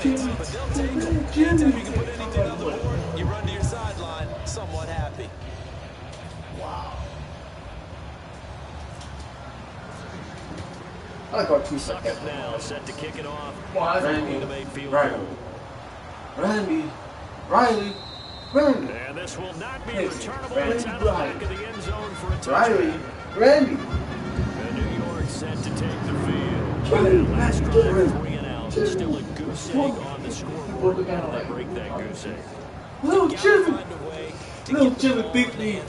points, but they'll take them. Anytime you can put anything on the board, you run to your sideline somewhat happy. Wow. I like our two seconds now, set to kick it off. Randy, Randy. And this will not be returnable. It's out of the back of the end zone for a touchdown. Randy. And New York set to take the field. Last drive, 3 and out. Still a goose egg on the scoreboard. They break that goose egg. Little Jimmy beat me.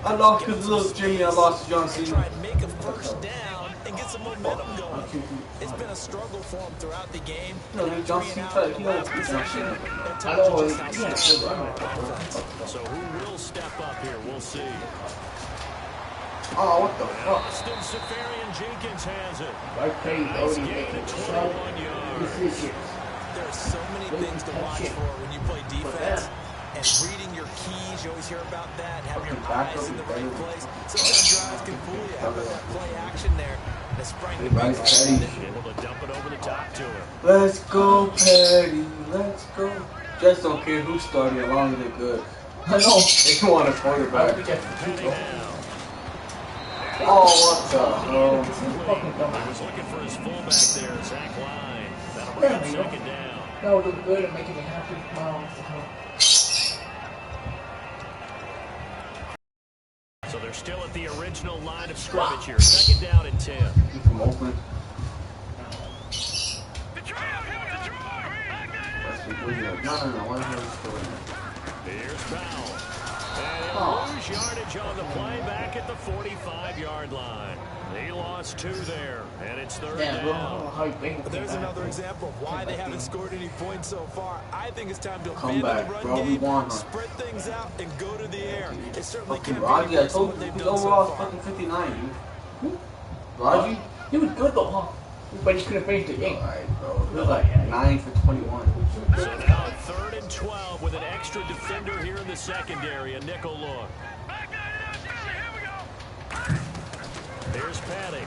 I lost because little Jimmy. I lost to John Cena. Try and make a first down and get some momentum going. It's been a struggle for him throughout the game. John Cena, So who will step up here? We'll see. Oh, what the fuck? Austin Safarian Jenkins has it. Nice gain of 21 yards. There are so many things to watch for when you play defense. And reading your keys, you always hear about that. Having your eyes in the right place. Sometimes drives can fool you. Having that play action there. Able to dump it over the top to her. Let's go, Patty. Let's go. Just don't care who's starting as long as they're good. I know. They want a quarterback. Oh, what the hell? He was looking for his fullback there, Zach Line. That'll bring him second down. That would look good and making me happy. So they're still at the original line of scrimmage here. Second down and 10. From Oakland. Here's Powell. And lose yardage on the play back at the 45-yard line. He lost 2 there, and it's third down. There's another example of why they haven't scored any points so far. I think it's time to Come abandon back, the run bro. game, spread things out, and go to the air. It certainly Fucking can't Raji, be I worse than told what you, they've his done so overall is far. fucking 59, dude. Raji? He was good though, huh? But he couldn't finish the game. Alright, bro. He was like 9 for 21. So now 3rd and 12 with an extra defender here in the secondary. A nickel look. Here's Patty.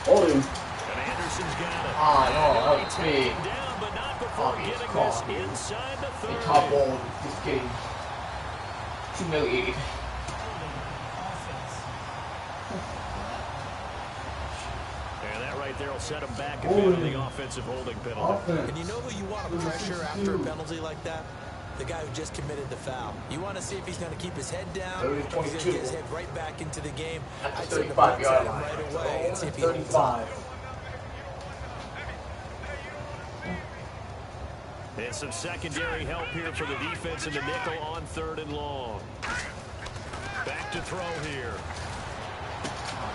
Hold him. And Anderson's got it. Ah, no, that was big. Down, but not before getting this inside the 30. The top ball, just getting humiliated. And that right there will set him back a bit on the offensive holding penalty. And you know who you want to pressure after a penalty like that? The guy who just committed the foul. You want to see if he's going to keep his head down, or he's going to get his head right back into the game. I'd say the box at him right away and see if he holds on. And some secondary help here for the defense in the nickel on 3rd and long. Back to throw here.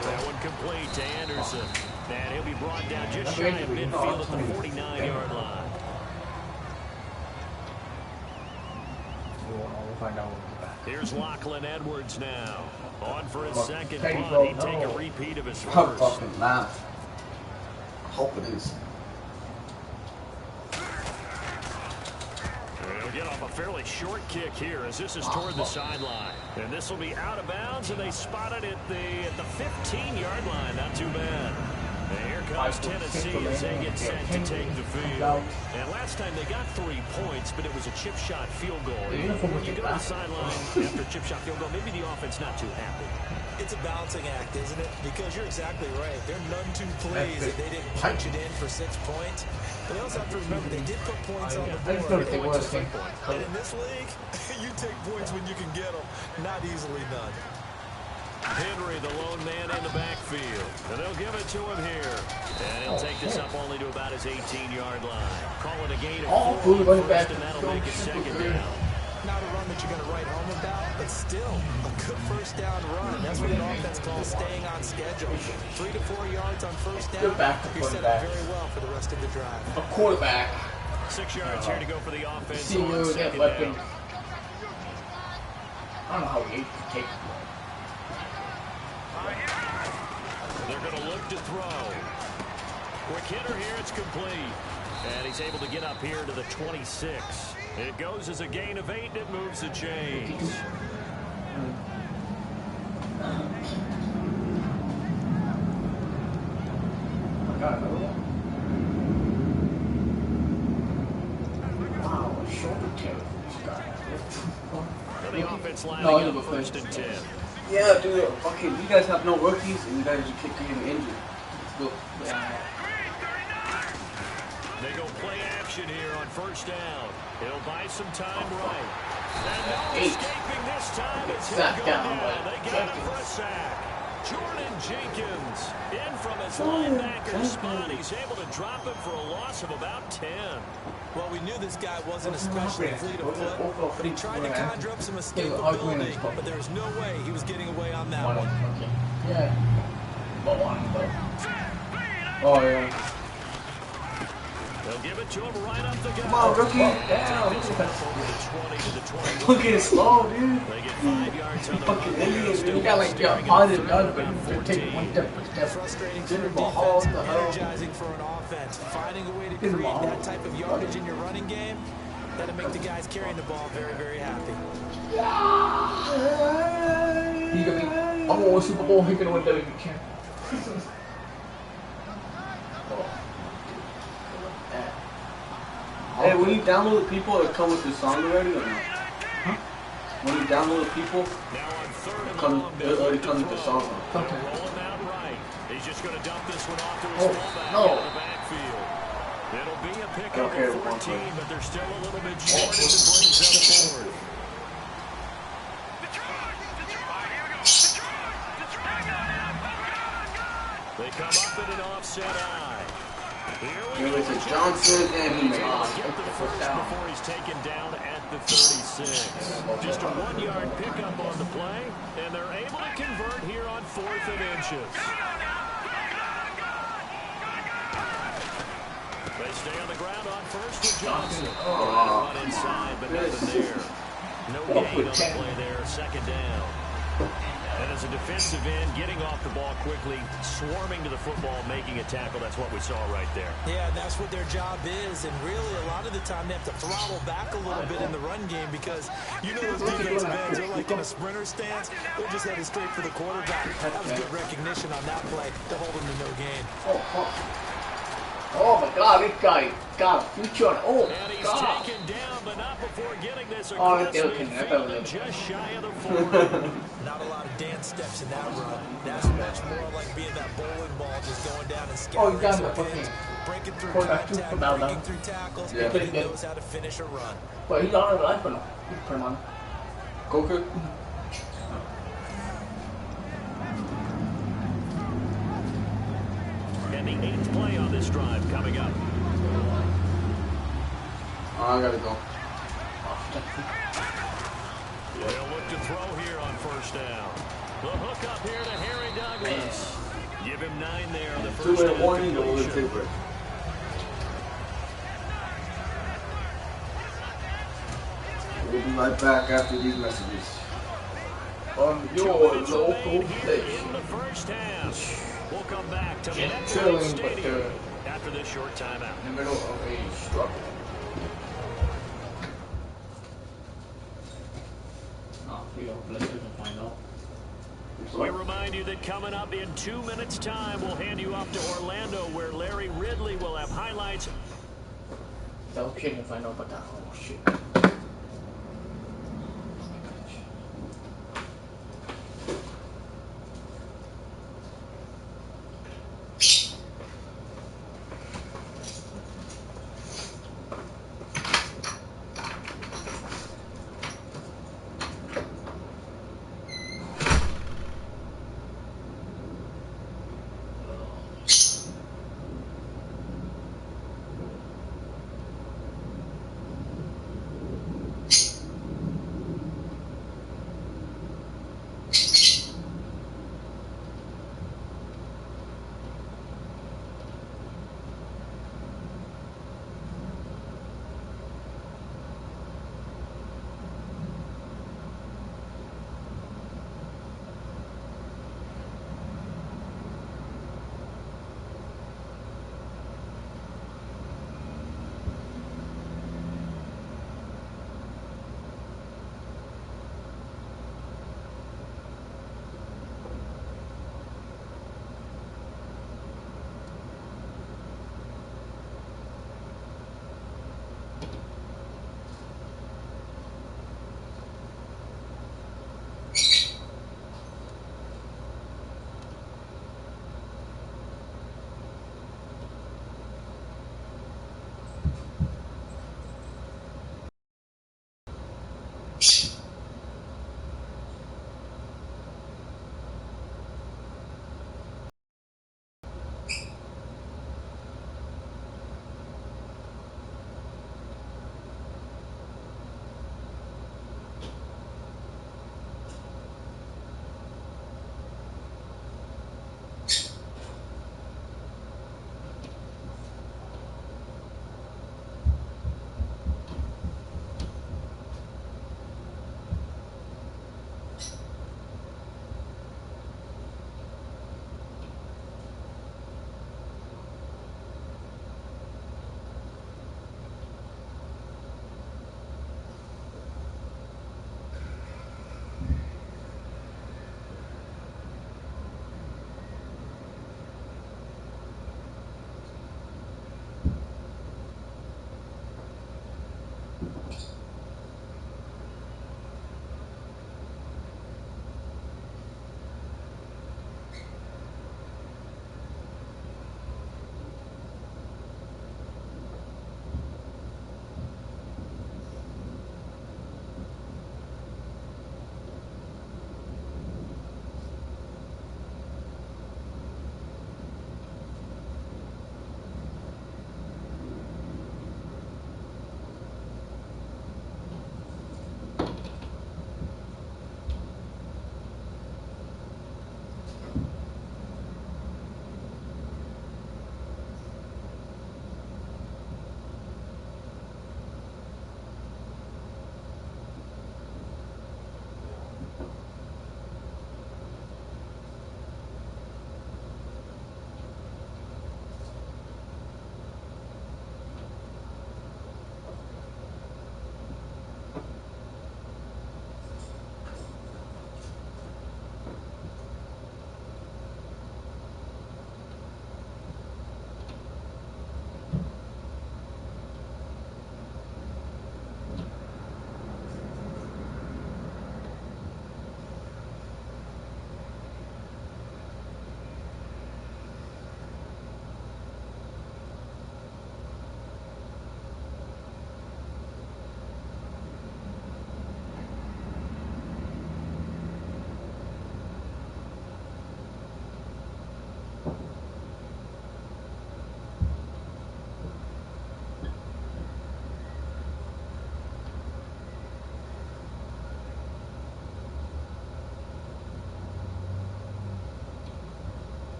That one complete to Anderson. And he'll be brought down just shy of midfield at the 49-yard line. Here's Lachlan Edwards now. On for his second punt. He'd take a repeat of his first. I'm fucking laugh. I hope it is. They'll get off a fairly short kick here as this is toward the sideline. And this will be out of bounds, and they spot it at the 15-yard line. Not too bad. And here comes Tennessee as they get set to take the field. And last time they got 3 points, but it was a chip shot field goal. When you go to the sideline after a chip shot field goal, maybe the offense not too happy. It's a balancing act, isn't it? Because you're exactly right. They're none too pleased that they didn't punch it in for 6 points. But they also have to remember they did put points on the board. And in this league, you take points when you can get them. Not easily done. Henry, the lone man in the backfield. And they'll give it to him here. And he'll take this up only to about his 18-yard line. Call it a gain of 4 first, and that'll make it second down. Not a run that you're going to write home about, but still a good first down run. That's what an offense calls staying on schedule. 3 to 4 yards on first down. You're set up very well for the rest of the drive. A quarterback. 6 yards here to go for the offense. See you that weapon. I don't know how he ate the cake. They're going to look to throw. Quick hitter here, it's complete. And he's able to get up here to the 26. It goes as a gain of 8, and it moves the chains. the offense lining No, up first and 10. Yeah, dude. Okay, you guys have no rookies, and you guys are getting injured. Let's go. They go play action here on first down. It'll buy some time right. And no escaping this time as he'll go down. They got him for a sack. Jordan Jenkins in from his linebacker spot. He's able to drop him for a loss of about 10. Well, we knew this guy wasn't especially fleet of foot, but he tried to conjure up some escapability, but there's no way he was getting away on that one. Yeah. Oh, yeah. They'll give it to him right up the gut. Come on, rookie. Down. Fucking slow, dude. They get 5 yards on the Fucking run. idiot, dude. You got like a positive gun, but you take one step. Frustrating for a defense, energizing for an offense. Finding a way to create that type of yardage in your running game, that'll make the guys carrying the ball very, very happy. He's gonna be, I'm gonna win Super Bowl, he's gonna win WWE champ. Hey, when you download the people, it come with the song already or not? Huh? When you download the people, Now on third and it long, already comes with the song. Roll him out right. He's just going to dump this one off to his fullback no. in the backfield. It'll be a pickup of 14, but there's still a little bit short as it brings them forward. They come up in an offset eye. Here we go. Johnson, and he made it. Get the first before he's taken down at the 36. Just a 1-yard pickup on the play, and they're able to convert here on 4th and inches. They stay on the ground on first with Johnson. Run inside, but nothing there. No gain on the play there, second down. And as a defensive end, getting off the ball quickly, swarming to the football, making a tackle, that's what we saw right there. Yeah, and that's what their job is. And really, a lot of the time, they have to throttle back a little bit in the run game because you know those defensive ends are like in a sprinter stance. They're just headed straight for the quarterback. That was good recognition on that play to hold him to no gain. Oh my God, this guy got a future on. Oh And he's God. taken down, but not before getting this Oh, across okay, I thought it midfield was just shy of the 40. Not a lot of dance steps in that run. That's much more like being that bowling ball, just going down and scattering got some the pins, fucking breaking through quarterback contact, too, now. breaking through tackles, Yeah. and he knows how to finish a run. But he's on the life or no? He's pretty man. Coker? And the 8th play on this drive coming up. Oh, I gotta go. They'll look to throw here on first down. The hook up here to Harry Douglas. Give him 9 there on the first 2-minute down warning, go with completion. the break. We'll be right back after these messages. On your 2 minutes local remain here station. in the first half. We'll come back to Just MetLife chilling, but Stadium after this short timeout. in the middle of a struggle. Oh, let's find out. We remind you that coming up in 2 minutes' time, we'll hand you off to Orlando, where Larry Ridley will have highlights. So shit if I know about that. Oh shit.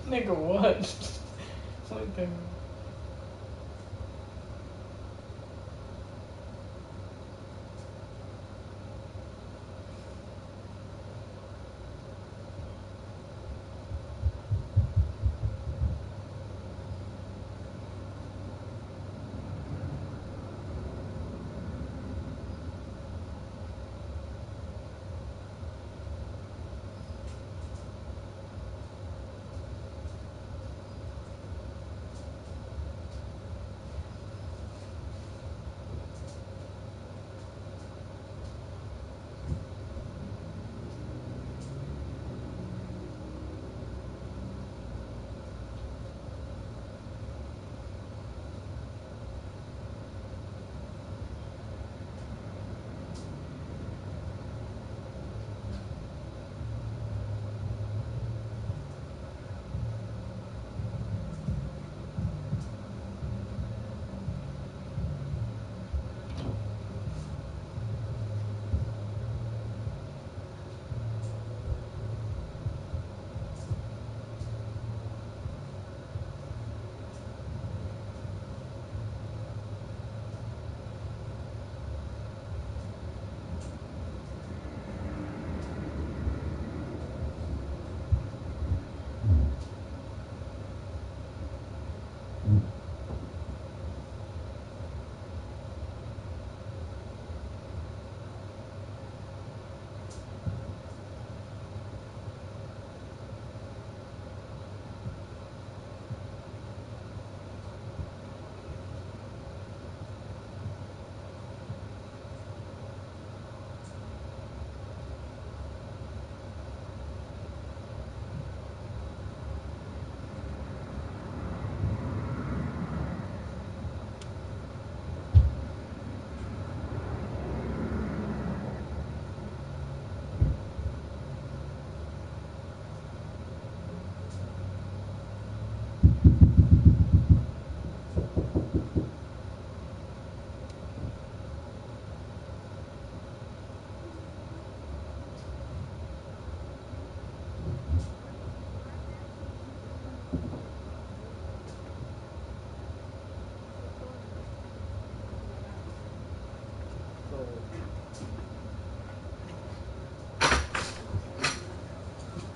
Nigga, what? What the?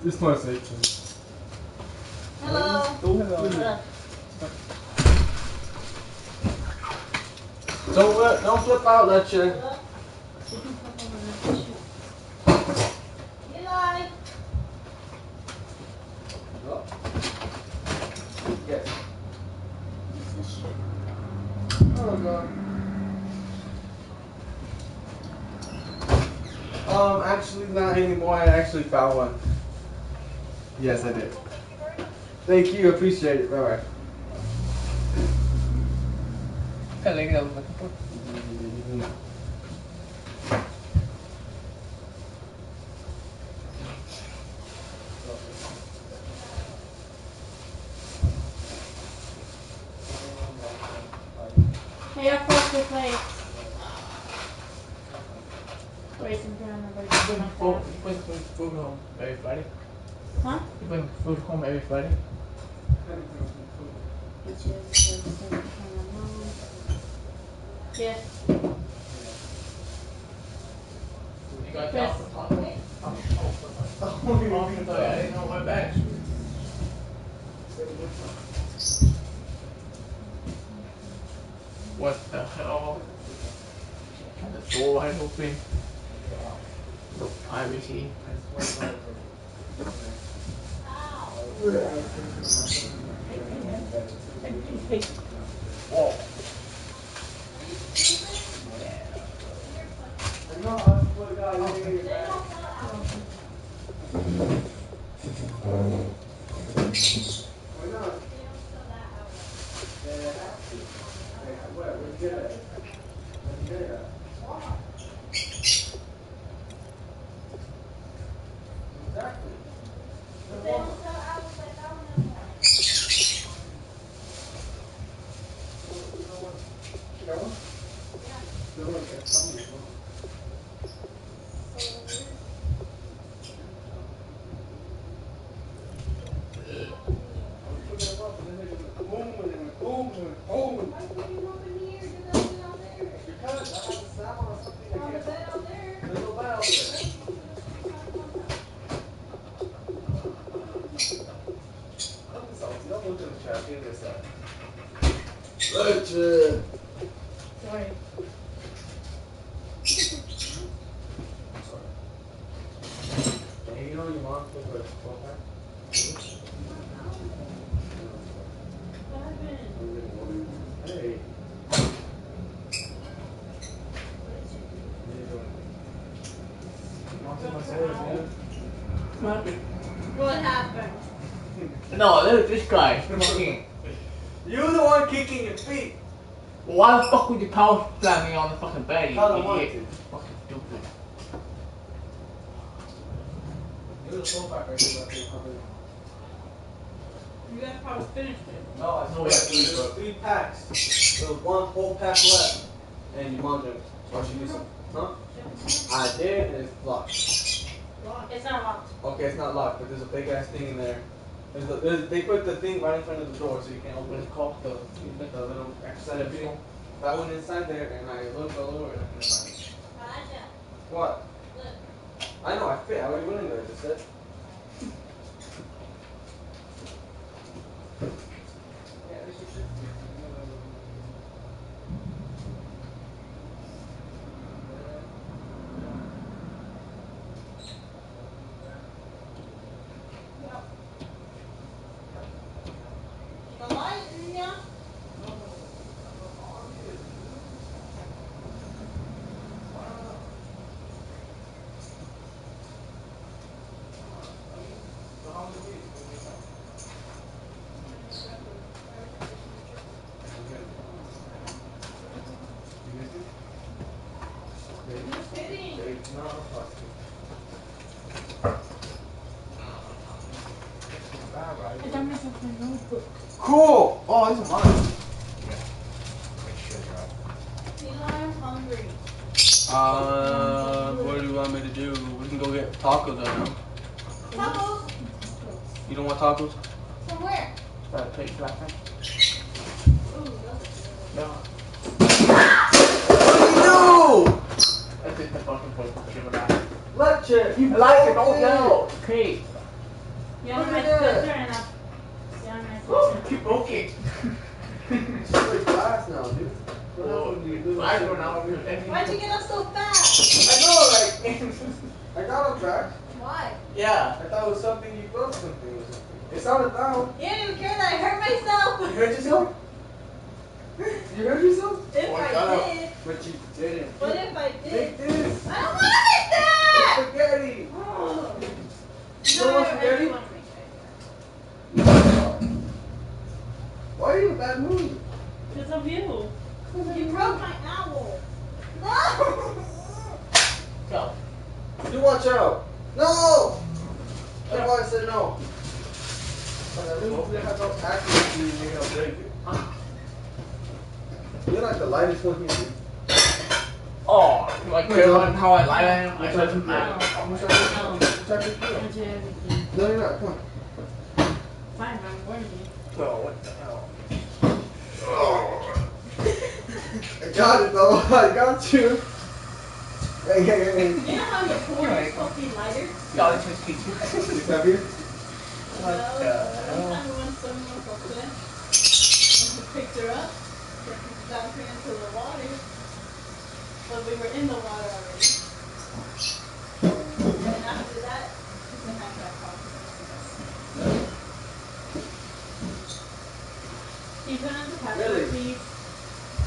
This my section. Hello. Oh, hello. Don't flip out that chair. Eli. Yes. Oh god. Actually not anymore. I actually found one. Yes, I did. Thank you. Appreciate it. Bye bye. Hey, I pressed your plates. Raisin bran or You something bring like food, that. you bring food home every Friday? Huh? You bring food home every Friday? Which is the same kind of mom. Yeah. You got Chris. down for taco? Oh, I didn't know what bags. What the hell? And the door wide open. No privacy. Whoa. Legend. Sorry. Hey, you know your mom took a 12-pack? What happened? Hey. What happened? What happened? No, look, this guy. Fucking. You're the one kicking your feet. Why the fuck would you power slam me on the fucking bed, you I don't want idiot? to. Fucking stupid. You're the 12-pack right here. You guys probably finished it. No, I know there were 3 packs. There was 1 whole pack left. And your mom didn't. Why she do something? Huh? I did, and it's locked. It's not locked. Okay, it's not locked, but there's a big ass thing in there. They put the thing right in front of the door so you can't open it. Called the little extra thing. I went inside there and I looked all over and I couldn't find it. What? Look. I know, I fit. I already went in there. That's it. The light in ya? Who's hitting? I got myself a notebook. Cool! Oh, these are mine. I'm hungry. What do you want me to do? We can go get tacos right now. Tacos? You don't want tacos? From where? Take last time. Ooh, No. What do you do? That's just the fucking post. Give it back. Lecture! You I like it, broke don't yell. Okay. Yeah, Look my at that. sister and I. Yeah, my sister. Keep broken. It's like glass now, dude. What happened to you? Why'd you get up so fast? I know, like, I got him back. Why? Yeah. I thought it was something you broke something or something. It sounded down. You didn't even care that I hurt myself. You hurt yourself? You hurt yourself? If Oh, I shut up. did. But you didn't. What if I Take did? this. I don't want it that! It's spaghetti. Oh. You don't want I spaghetti? do want spaghetti. Why are you in a bad mood? Because of you. You broke my owl. No! Go. You watch out. No! That's why I said no. But at least you have no accuracy and you're gonna break it. You're like the lightest one here, dude. Oh, like how I lie to him? I said, Which I picked you up. Everything. No, you're not. Come on. Fine, I'm warning you. oh, what the hell? I got it though. I got you. Hey. You know how your cord is supposed to be lighter? God, it's just keep It's heavier? What the hell? One time we went swimming with Jose. And we picked her up. Dumped her into the water. But we were in the water already. And after that, the handbag problem. Can you turn on the password, Really? please?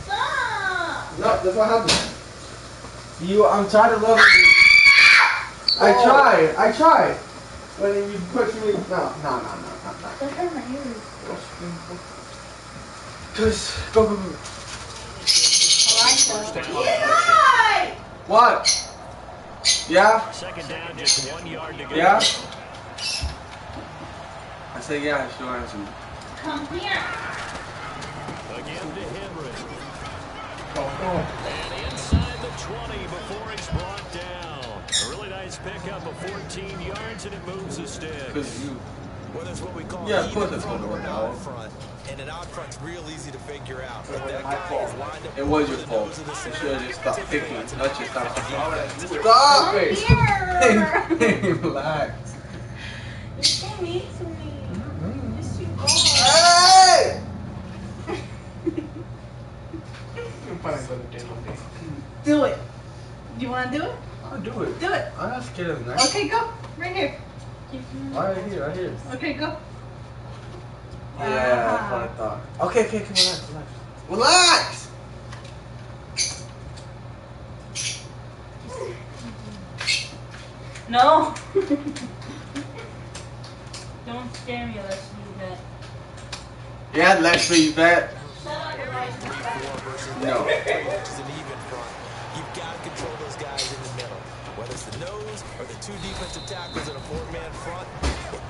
Stop! No, that's what happened. I'm trying to love you. I tried. But then you push me. No. That hurt my ears. Just go. Eli! What? Yeah? Second down, just 1 yard to go. Yeah? I say yeah, she'll answer me. Come here. Again to Henry. And inside the 20 before he's brought down. A really nice pickup of 14 yards, and it moves the sticks. Because you. Well, that's what we call Yeah, of course even it's front gonna or work an out. out front. And an out front's real easy to figure out. If that my guy fault. is lined up It was your over the fault. nose of the You center, should have just stopped typically picking. that's an Let's just stop. advantage. Stop Come it! here. Relax. You're so mean to me. Yes, you are. Hey! want to do it? I'll do it. Do it. I'm not scared of the knife. Okay, go. Right here. Right here, right here. Okay, go. Yeah, that's what I thought. Okay, come on, relax. No. Don't scare me, let's do that. Yeah, let's be that. No. Which is an even front. You've got to control those guys in the middle. Whether it's the nose or the two defensive tackles in a four-man front,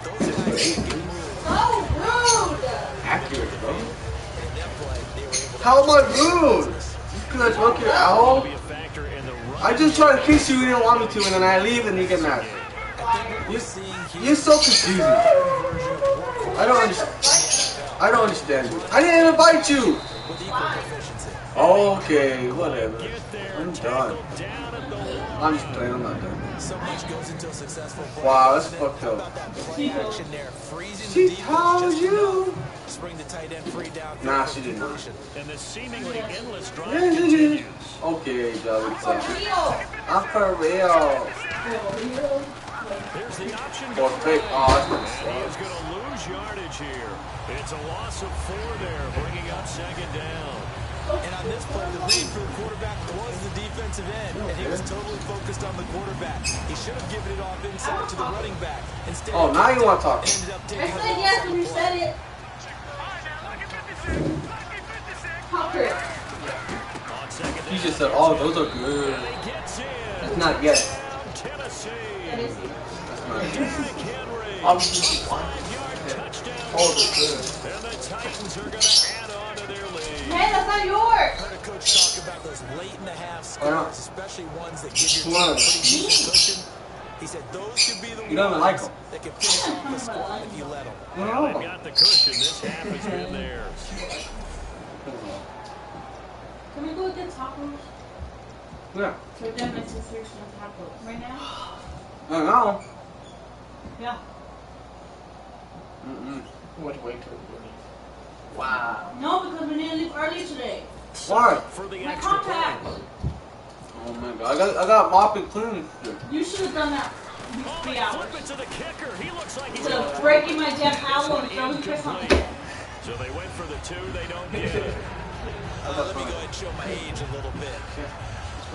those guys can get moved. Oh, rude! Accurate, bro. And in that play, they were able to... How am I rude? Just because I broke your owl? I just tried to kiss you, you didn't want me to, and then I leave and you get mad. You're so confusing. I don't understand you. I didn't even bite you. Okay, whatever. I'm done. I'm just playing, I'm not done. So much goes into a successful play. Wow, that's fucked up. She told you. Spring the tight end free down. Nah, she did not. And the seemingly endless drive continues. Okay, Joe, it's For real. I'm for real. There's the option. For fake. Oh, He is going to lose yardage here. It's a loss of 4 there, bringing up second down. And on this play, the lead for the quarterback was the defensive end, and he was totally focused on the quarterback. He should have given it off inside to the running back. Instead, oh, now you want to talk. I said yes when you said it. Hopper. You just said, oh, those are good. That's not yes. That is it. That's not yes. Obviously, oh, they're good. And the Titans are going to add on to their lead. Hey, that's not yours. I heard a coach talk about those late in the half scores, especially ones that give your team a pretty decent cushion. He said those should be the ones that can finish off the squad if you let them. Well, they've got the cushion. This half has been theirs. Can we go get tacos? Yeah. So then my sister's some tacos. Right now? I don't know. Yeah. Wait till wow. No, because we need to leave early today. Why? For the My extra contact. point. Oh my god, I got mop and clean. You should have done that Oh, 3 they hours. flip it to the kicker. He looks like he's Instead of breaking my damn owl and throwing Chris on me. So they went for the 2. They don't get it. Let me go ahead and show my age a little bit.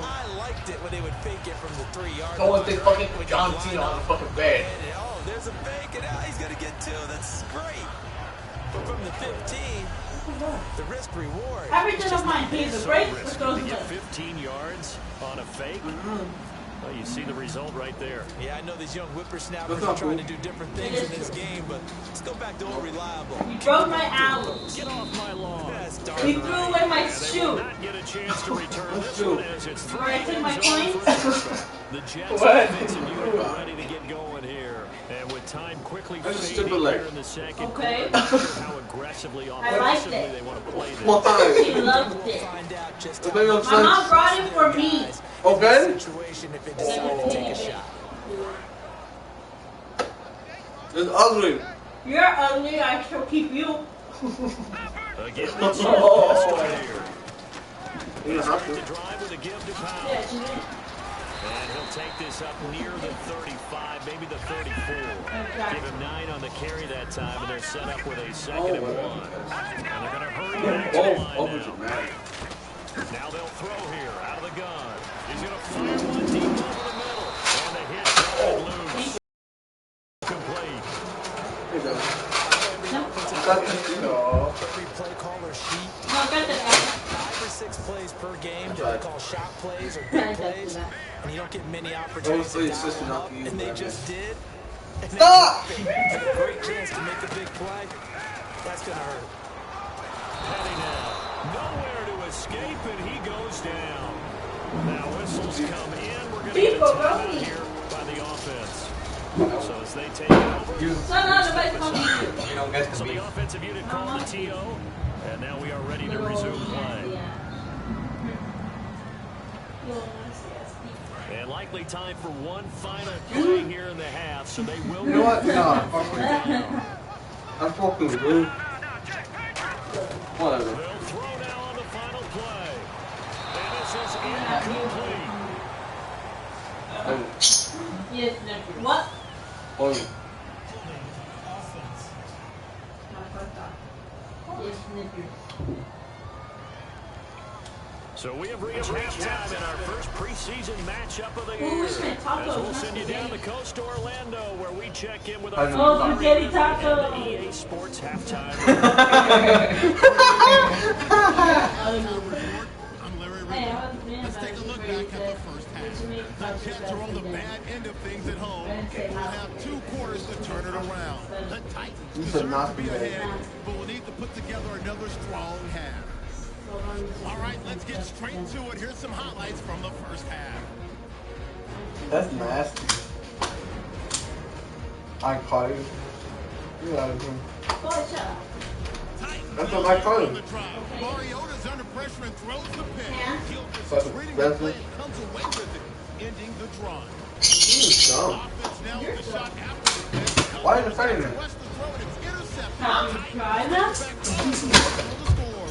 I liked it when they would fake it from the 3-yard line. Oh, they fucking put John Cena on the fucking bed. Oh, there's a fake, and he's going to get 2. That's great. But from the 15, the risk reward. Everything of mine, he either breaks or Risky throws to it. get 15 yards on a fake. Well, you see the result right there. Yeah, I know these young whippersnappers are trying to do different things in this game, but let's go back to old reliable. He broke my owl. Get off my lawn. That's darn He threw right. away my They will shoe. not get a chance to return this one as it's 3 Where I took my ends over coins? first. The Jets What? offensive unit are ready to get going here. And with time quickly That's a fading stupid leg. here in the second Okay. quarter, not sure how aggressively liked offensively it. they want to play One this. time. He loved it. Find out just Okay, how I'm My mom brought it for me. Okay? situation if they decide to take a shot. It's ugly. You're ugly, I shall keep you. Again, let's see the pistol here. You don't have The to. drive with a give to Powell. Yeah, she did. And he'll take this up near the 35, maybe the 34. Okay. Give him 9 on the carry that time, and they're set up with a 2nd and 1. And they're going to hurry back to the line now. Now they'll throw here, out of the gun. He's going to fire one deep over the middle. And the hit going loose. Complete. Every play caller sheet, No, got that. 5 or 6 plays per game. They call shot plays or big plays, and you don't get many opportunities to dial them up, and they just did. And they Stop! had a great chance to make a big play. That's gonna hurt. Petty now. Nowhere to escape, and he goes down. Now whistles come in. We're going to get a timeout here by the offense. So as they take it over. Son, nobody's coming to you. You know, guys So can be. the offensive unit called the TO, and now we are ready to resume play. And likely time for one final play here in the half, so they will. You know what? No, I'm fucking rude. Whatever. They'll throw now on the final play. And this is incomplete. Yes, Snickers. What? Oh. Yes, Snickers. So we have reached halftime in our first preseason matchup of the Ooh, year. we should have tacos. As we'll send you down the coast to Orlando, where we check in with I our know. Oh, spaghetti and tacos. the EA Sports halftime. Let's take a look back at the first half. The Jets are on the bad end of things at home. We'll have 2 quarters to turn it around. The Titans deserve to be ahead, but we'll need to put together another strong half. All right, let's get straight to it. Here's some highlights from the first half. That's nasty. I caught you. Get out of here. That's what I caught him. Mariota's under pressure and throws the pick. That's Reading what- the play and comes away with it, ending the drive. He's dumb. Offense now with the shot after the pick. Why are you defending him? West to throw it, it's intercepted. Have you tried that? Back on the score.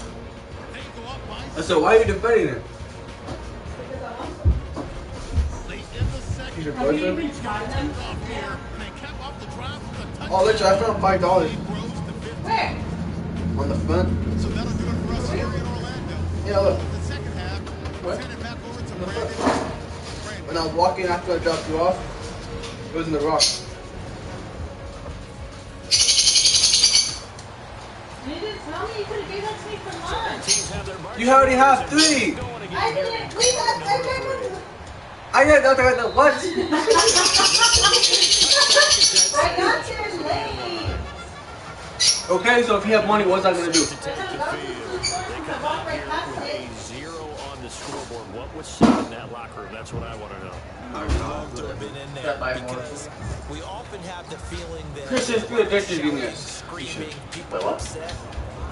They go up by I said, why are you defending him? late in the second. He's your Have you boyfriend? even tried them? Off here, and they cap off the drive with a touchdown. Oh, literally, I found $5 Lead grows to 15. Where? on the front. So that'll do it for us here in Orlando. Yeah, look. The second half, What? send it back over to the Brandon. When I was walking after I dropped you off, it was in the rock. You didn't tell me you could have gave that to me for lunch. You already have 3. I didn't. We got I got nothing at the what? I got yours late. Okay, so if you have money, what's that gonna do? I took it up to the store since I walked right past With it. a 0 on the scoreboard, what was said in that locker room? That's what I want to know. I'd love to have been in there because we often have the feeling that Chris is too addicted in shouting, this. screaming, people upset.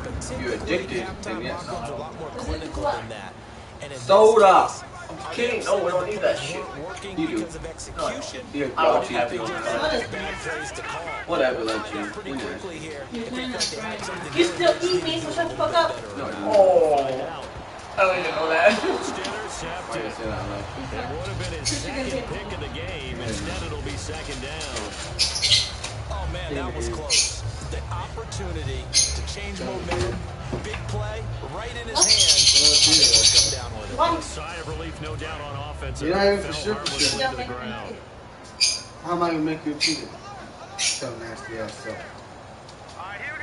But You're typically, addicted, halftime then yes. locker rooms are a lot more clinical than that. And in this Soda. case, I'm kidding. No, we don't need that shit. weren't working You do. because of execution. You're I don't grouchy. have They it. just had bad plays to call. Whatever, let you. Pretty quickly here. You're If they doing thought that they had right. something You going, still they eat me, did so a shut the little fuck bit up. better No, about no. it. Oh, I don't even know that. Just Why intercepted. you say that loud? It would have been his second pick of the game. Instead, it'll be second down. Oh man, that was close. The opportunity to change momentum, big play, right in his hands. Let's come down with it. One. Sigh of relief, no doubt, on offense. You're not even Fell for sure. harmlessly to the ground. How am I gonna make you cheat it? So nasty ass stuff.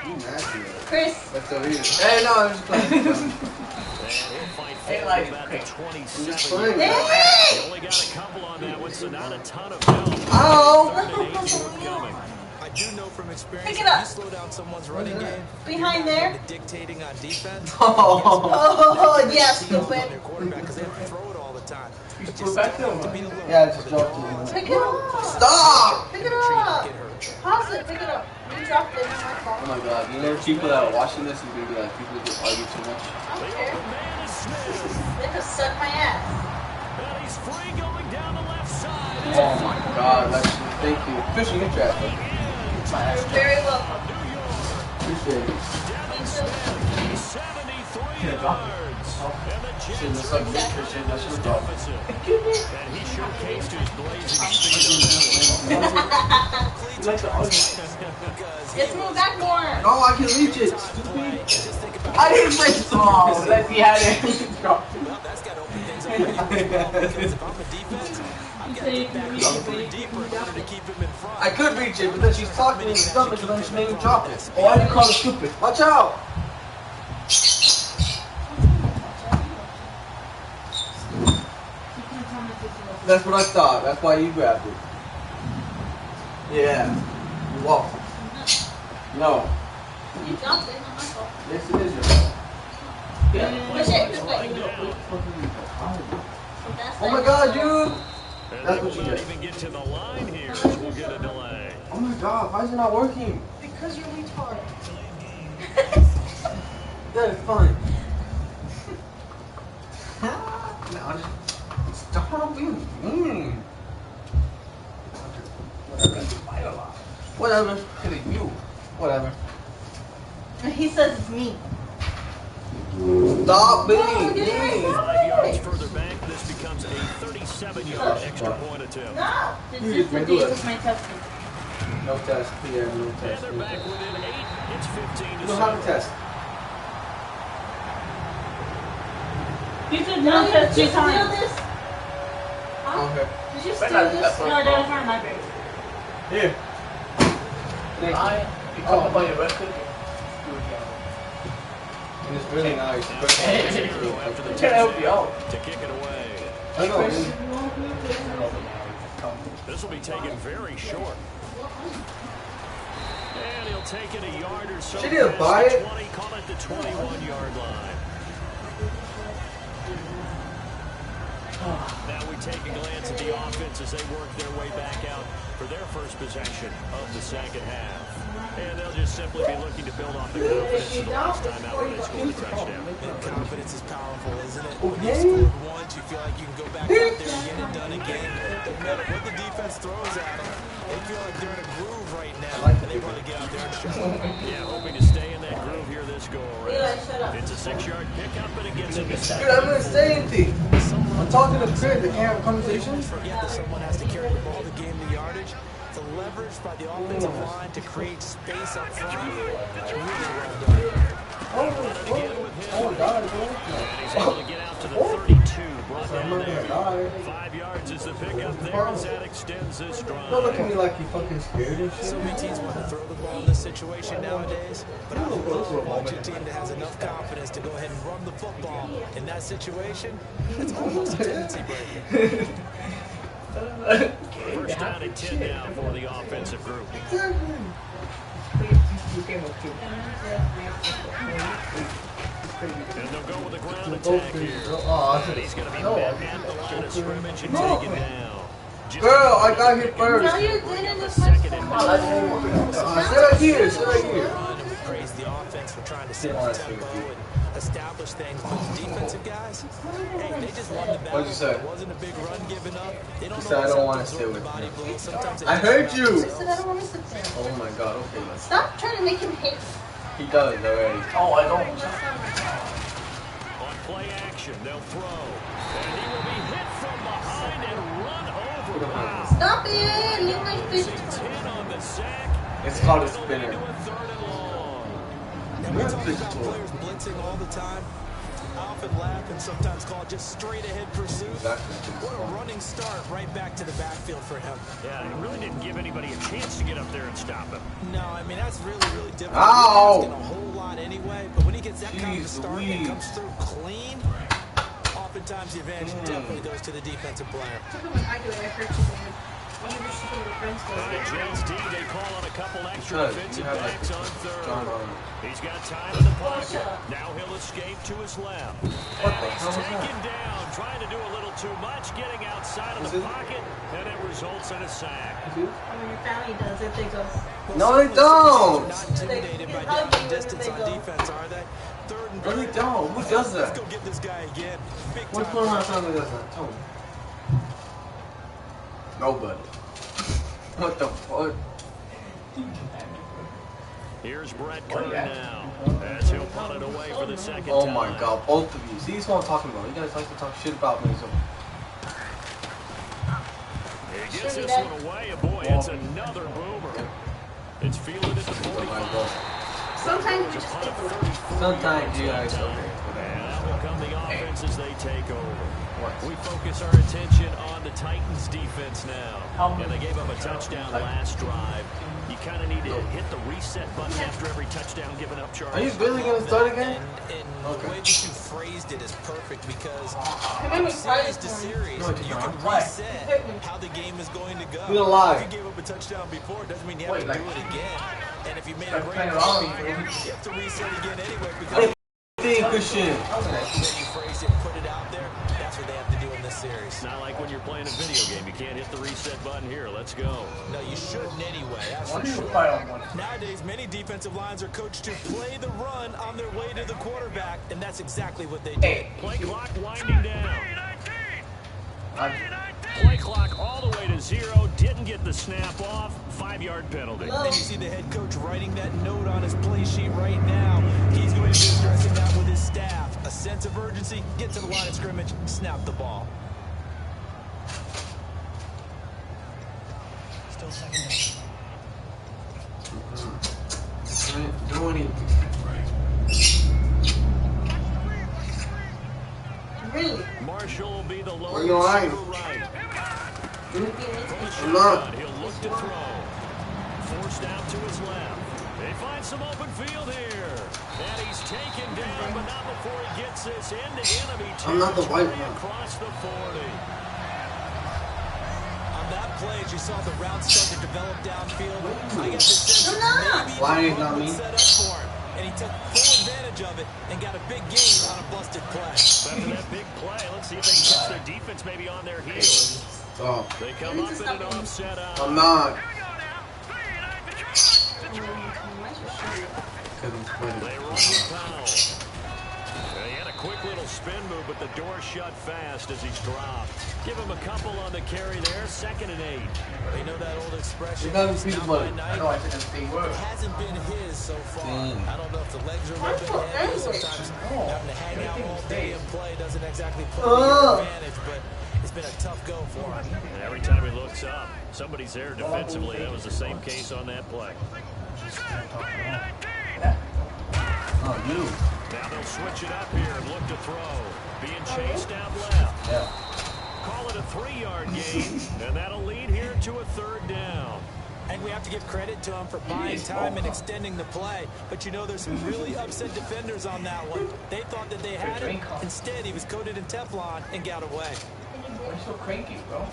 You nasty ass. Chris. That's so easy. Hey, no, I'm just playing. And he'll fight Hey, forward like, about the I'm just 27. playing. Hey! He only got a couple on that one, so not a ton of help. Ow! Third and 8 forthcoming. I do know from experience, Pick it when up. you slow down someone's running game, Behind you're there. not the dictating on defense. Oh. Oh, yeah, See on stupid. their quarterback because they don't throw it all the time. You But put just back tell them there, to be a little Yeah, more just with drop the it. draw. Pick it up. Stop! Pick it Treat up. get hurt. Pause it. Pick it up. You dropped it. It's my Oh fault. my god, you know people that are watching this is gonna be like people that argue too much. I don't care. Man is Smith. They could suck my ass. And he's free going down the left side. Oh my god, that's, thank you. Fishing your trap. You're very welcome. Appreciate it. Me too. 73 yards. And the Shit, Jets looks like are this Christian. That's what I'm deficit. And he showcased his blazing speed on that one. You like the ugly? Let's move back more. No, I can reach it. Stupid. Just think about I didn't say so. Let me have it. well, that's got to open things up pretty quick as well, because if I'm a defense, I've got to get back a little bit deeper in order to keep him in front. I could reach it, but then she's talking in stomach and then she made me drop it. Oh, I didn't call it stupid. Watch out! That's what I thought. That's why you grabbed it. Yeah. You're welcome. No. You dropped it. Not my fault. Yes, it is your fault. Push it. This way. Oh my god, dude! And That's they what will you not get. even get to the line here as we'll get a delay. Oh my god, why is it not working? Because you're retarded. That is fun. No, just stop being mean. Whatever. Whatever. Killing you. Whatever. He says it's me. Stop me! 5 yards further back, this becomes a 37-yard extra point attempt. No! You It's just made just this. my testing. No test. Yeah, no And test. they're No back test. within 8. It's 15 You to don't have a 7. test. You said no test 2 times. Okay. Did you steal this? No, that was not my grade. Here. You come up on your red cookie. And it's really nice. I'm trying to help you out. To kick it away. I know. This will be taken very short. And he'll take it a yard or so. She didn't buy it. 20, call it the 21-yard line. Now we take a glance at the offense as they work their way back out for their first possession of the second half. And they'll just simply be looking to build off the confidence of the last time out when they scored a touchdown. And confidence is powerful, isn't it? When Okay. you scored once, you feel like you can go back out there and get it done again. No matter what the defense throws at them, they feel like they're in a groove right now, and they want to get out there and show it. Yeah, hoping to stay in that groove here this go-around. It's a 6-yard pickup, and it gets him to Dude, I'm gonna say anything. I'm talking to Chris. They can't have a conversation. Forget that someone has to carry the ball to gain the yardage. The leverage by the offensive line to create space up front. Really well done. Oh, God. And he's able to get out to the 32, brought down there. 5 yards is the pickup there as that extends this drive. Don't look at me like you fucking scared and shit. So many teams want to throw the ball in this situation nowadays, but I don't know about your team that has enough confidence to go ahead and run the football in that situation. It's almost a tendency breaker. First down and 10 now for the offensive group. And they'll go with a ground attack here. And he's going to be met at the line of scrimmage and taken down. Girl, I got here first. No, you didn't. It's Second and Sit right here. Sit right here. Run, and we praise the offense for trying to set the tempo and establish things. But the defensive guys, hey, they just won the battle. What'd you say? It wasn't a big run given up. They don't You know said I what's don't up wanna to sit absorb with the body you. blow. Sometimes they I heard you. I said I don't want to sit there. Oh my God. Okay, let's. Stop trying to make him hit. He does it already. Oh, I don't. on play action, they'll throw. And he will be hit from behind and run over. Wow. Stop it! Leave my fish. 10 on the sack. It's called a It'll lead spinner. to a 3rd and long. And we talk about players blitzing all the time. I often laugh and sometimes call it just straight ahead pursuit. What a running start right back to the backfield for him. Yeah, he really didn't give anybody a chance to get up there and stop him. No, I mean, that's really, really difficult. Ow! He's asking a whole lot anyway, but when he gets that kind of a Jeez start and Louise. comes through clean, oftentimes the advantage definitely goes to the defensive player. I do it. I hurt you, man. I never should have been friends All right, Jets D, they call on a couple extra defensive backs on 3rd. He's got time in the pocket. Now he'll escape to his left. What the And hell he's was that? taken down, trying to do a little too much, getting outside of the pocket, and it results in a sack. I mean, your family does if they go. No, they don't. Not intimidated by down the distance on defense, are they? 3rd and No, they goal. don't. Who does Let's that? go get this guy again. Big What's time. going on outside does that? Tell me. Nobody. What the fuck? Here's Brett Kern now, as he'll punt it away for the second Oh time. my God, both of you. See, this is what I'm talking about. You guys like to talk shit about me, so. He gets this one away, and boy, it's another boomer. It's fielded at the 45. Sometimes we just take Sometimes you guys. Okay. And out will come the offense as they take over. What? We focus our attention on the Titans defense now. And they gave up a touchdown last drive. You kind of need to hit the reset button after every touchdown given up, Charles. Are you really gonna start again? And Okay. the way that you phrased it is perfect because made me from cry series this to morning. series, No, it did you not. can Why? reset how the game is going to go. You're alive. If you gave up a touchdown before, it doesn't mean you have Wait, to like- do it again. And if you made a Like great playing play, wrong. you have to reset again anyway because Think good shit. the way you phrased it, put it out there, that's what they have to do in this series. It's not like when you're playing a video game. You can't hit the reset button here. Let's go. No, you shouldn't anyway. That's Why for do you sure. reply on one? Nowadays, many defensive lines are coached to play the run on their way to the quarterback, and that's exactly what they did. Play clock winding down. Play clock all the way to 0. Didn't get the snap off. 5-yard penalty. And you see the head coach writing that note on his play sheet right now. He's going to be addressing that with his his staff a sense of urgency, get to the line of scrimmage, snap the ball. Still second down. Do anything. Really? Marshall will be the low Where you lying? right. I'm not. He'll look to throw. Forced out to his left. They find some open field here. And he's taken down, but not before he gets this into enemy territory. I'm not the white one. Across the 40. On that play, as you saw the route start to develop downfield, I got the sense No, that maybe Why the is not run me? was set up for him. And he took full advantage of it and got a big gain on a busted play. After that big play, let's see if they can catch their defense maybe on their heels. Oh, They come up in an offset out. I'm not. They run with Powell. He had a quick little spin move, but the door shut fast as he's dropped. Give him a couple on the carry there, 2nd and 8. They know that old expression. You gotta "It's be not smart." my night." I know I said the same word. It hasn't been his so far. Damn. I don't know if the legs are a little bit heavy. Sometimes having to hang out all day and play doesn't exactly play to your advantage, but it's been a tough go for him. And every time he looks up, somebody's there defensively. That was the same case on that play. Oh, you. Now they'll switch it up here and look to throw. Being chased out left. Yeah. Call it a 3-yard gain, and that'll lead here to a 3rd down. And we have to give credit to him for buying time and extending the play. But you know, there's some really upset defenders on that one. They thought that they had him. Instead, he was coated in Teflon and got away. Why are you so cranky, bro?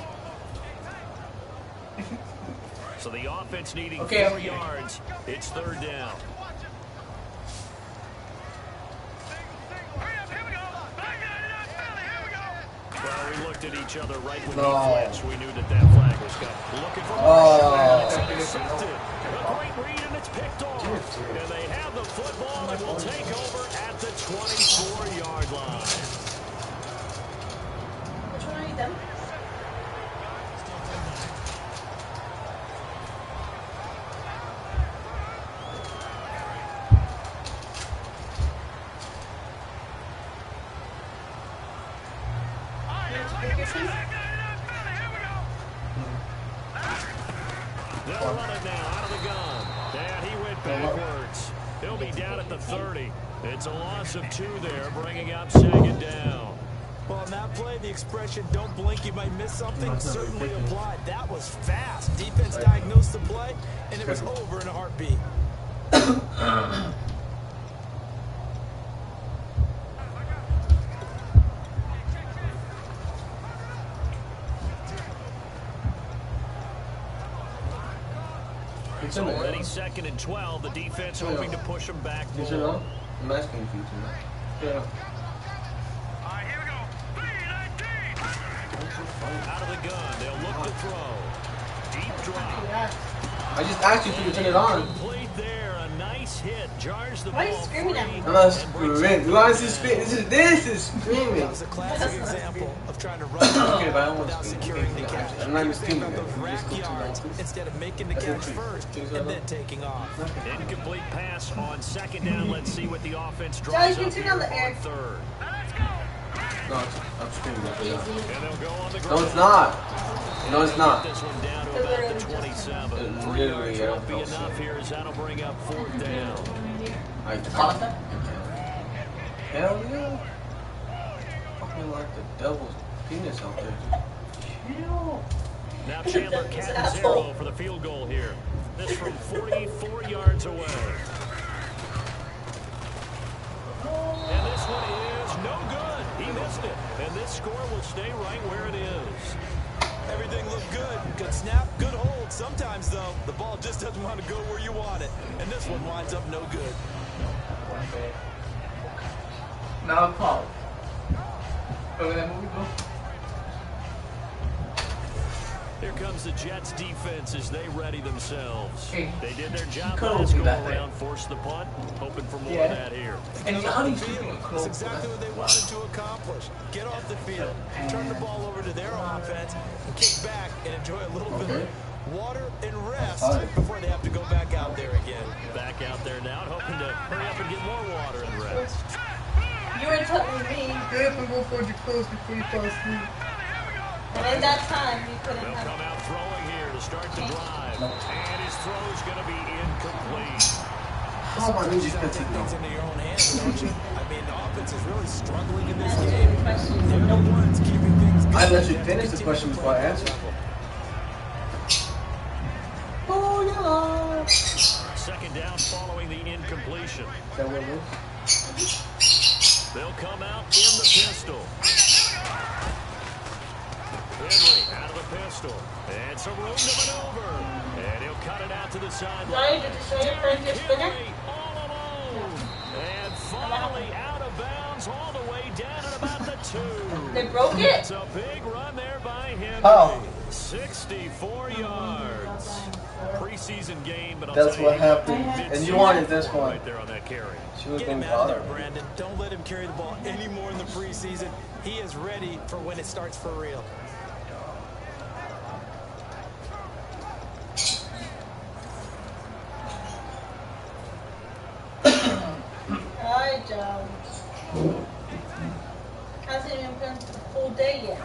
So the offense needing 4 Okay. yards. It's 3rd down. Well, we looked at each other right when he flinched. We knew that that flag was coming. Looking for Marshall. It's intercepted. A great read, and it's picked off. And they have the football and will take over at the 24-yard line. Which one are you done? They'll run it now out of the gun. And he went backwards. He'll be down at the 30. It's a loss of 2 there, bringing up 2nd down. Well, on that play, the expression, don't blink, you might miss something, certainly applied. That was fast. Defense diagnosed the play, and it was over in a heartbeat. It's already 2nd and 12. The defense hoping to push them back more. I'm asking you tonight. Yeah. Out of the gun, they'll look to throw. Deep drop. I just asked you to turn it on. Complete there, a nice hit. Jars the Why are you ball screaming at me? I'm not screaming. You want to see screaming? This is screaming. That was a classic example of trying to run Okay, but I don't want without to scream. securing the catch. I'm not even Think screaming. about those You just rack go to yards the office. instead of making the catch first and then taking off. Incomplete pass on 2nd down. Let's see what the offense Joey, draws you up can here turn on the on air. 3rd. No, I'm screaming. And they'll go on the ground. No, it's not. No, it's not. This one down to about the 27. 3 yards won't be enough here as that'll bring up 4th down. Hell yeah. Fucking like the devil's penis out there. Now Chandler Catanzaro for the field goal here. This from 44 yards away. And this one is no good. He missed it. And this score will stay right where it is. Everything looked good. Good snap, good hold. Sometimes, though, the ball just doesn't want to go where you want it. And this one winds up no good. Now Paul. Remember that movie, bro? Here comes the Jets defense as they ready themselves. Hey, They did their job could've last go opened that around, forced the punt, hoping for more Yeah. of that here. And how do you keep it That's close? exactly what they wanted to accomplish. Get off the field, turn the ball over to their offense, and kick back and enjoy a little bit of water and rest before they have to go back out there again. Back out there now, hoping to hurry up and get more water and rest. You were telling me. Get up and go for your clothes before you fall asleep. And in that time, you couldn't They'll have. come out throwing here to start the drive. And his throw's going to be incomplete. How about you just take take things no? into your own hands, don't you? I mean, the offense is really struggling in this game. They're the ones keeping things going. I let you finish the question before I answered. Oh, yeah. Second down following the incompletion. Is that what it is? They'll come out in the pistol. Henry out of the pistol. And some room to maneuver. And he'll cut it out to the sideline. Sorry, did you say your friend just finished? Henry all alone. And finally out of bounds all the way down at about the 2. They broke it? It's a big run there by Henry. Oh. 64 yards. Preseason game, but I'll That's tell what you, happened. And you wanted this one. right there on that carry. She was Get being him out of there, bothered. Brandon. Don't let him carry the ball anymore in the preseason. He is ready for when it starts for real. Hi, Jones. Hasn't even been a full day yet.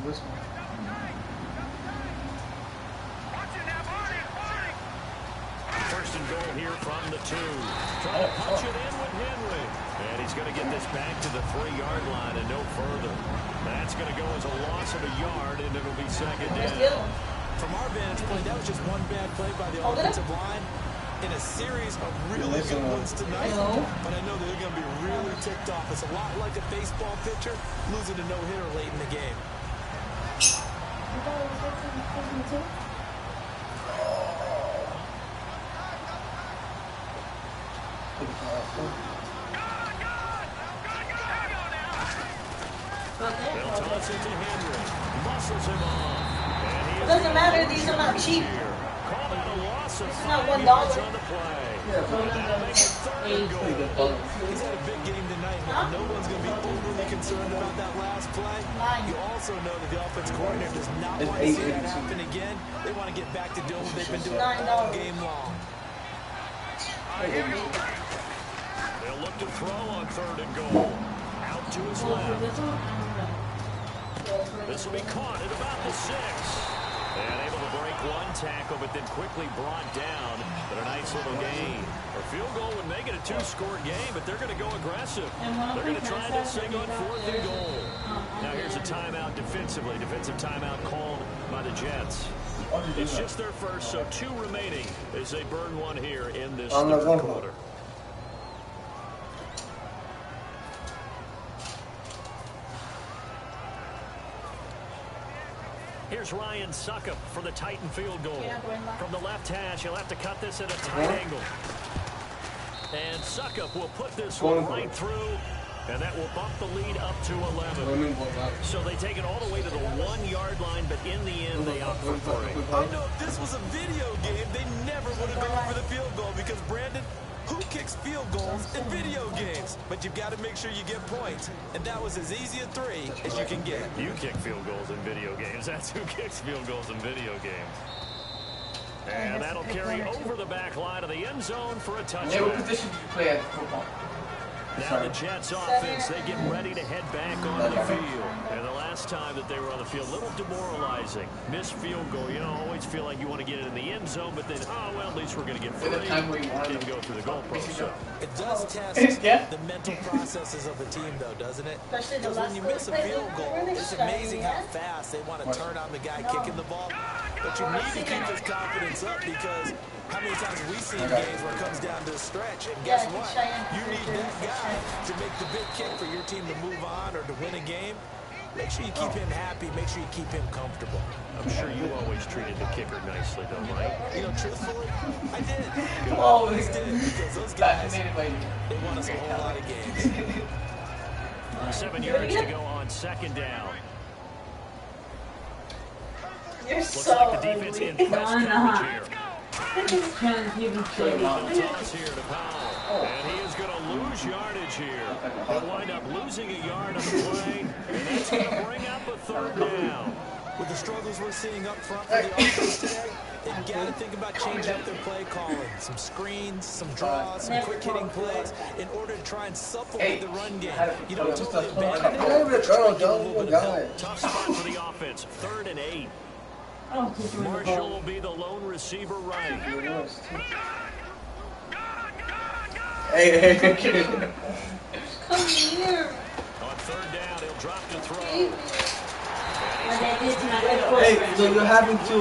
This one. First and goal here from the 2. Trying to punch it in with Henry. And he's going to get this back to the 3-yard line and no further. That's going to go as a loss of a yard, and it'll be second down. From our vantage point, that was just one bad play by the offensive line in a series of really good ones tonight. But I know they're going to be really ticked off. It's a lot like a baseball pitcher losing a no-hitter late in the game. They'll toss it to Henry. Muscles him off. And he It doesn't matter, these are not cheap. Call that a loss of This is not $5 $1. on the play. He's had a big game tonight. Now, no one's going to be overly concerned about that last play. You also know that the offense coordinator does not want to see that happen again. They want to get back to doing what they've been doing all game long. They'll look to throw on 3rd and goal. Out to his left. This will be caught at about the 6. And able to break one tackle, but then quickly brought down. But a nice little gain. A field goal would make it a 2-score game, but they're going to go aggressive. They're going to try this thing on 4th and goal. Now here's a timeout defensively. Defensive timeout called by the Jets. It's just their first, so 2 remaining as they burn one here in this 3rd quarter. Here's Ryan Suckup for the Titan field goal. From the left hash, he'll have to cut this at a tight angle. And Suckup will put this one right through, and that will bump the lead up to 11. So they take it all the way to the 1-yard line, but in the end, they opt for 3. I know if this was a video game, they never would have gone for the field goal because, Brandon, who kicks field goals in video games? But you've got to make sure you get points. And that was as easy a 3 as you can get. You kick field goals in video games. That's who kicks field goals in video games. And that'll carry over the back line of the end zone for a touchdown. What position did you play at football? Now the Jets offense, they get ready to head back on the field. And the last time that they were on the field, a little demoralizing. Missed field goal. You know, always feel like you want to get it in the end zone, but then, oh, well, at least we're going to get 3. Didn't go through the goalpost. So. It does test the mental processes of a team, though, doesn't it? Because when you miss a field goal, it's amazing how fast they want to turn on the guy kicking the ball. But you need to keep his confidence up because how many times have we seen games where it comes down to a stretch? And guess what? You need that guy to make the big kick for your team to move on or to win a game. Make sure you keep him happy. Make sure you keep him comfortable. I'm sure you always treated the kicker nicely, though, right? You know, truthfully, I did. I Oh, always did because those guys, they won us a whole lot of games. 7 yards to go on 2nd down. You're Looks so like the defense in press coverage here. Toss here to Powell. And he is going to lose yardage here. He'll wind up losing a yard on the play. And that's going to bring up a 3rd down. With the struggles we're seeing up front for the offense today, They've got to think about changing up their play calling. Some screens, some draws, some quick-hitting plays in order to try and supplement the run game. You don't totally abandon it. Tough spot for the offense. 3rd and 8. Marshall will be the lone receiver right. Hey. Come here. On 3rd down, he'll drop to throw. Hey, so you're having to,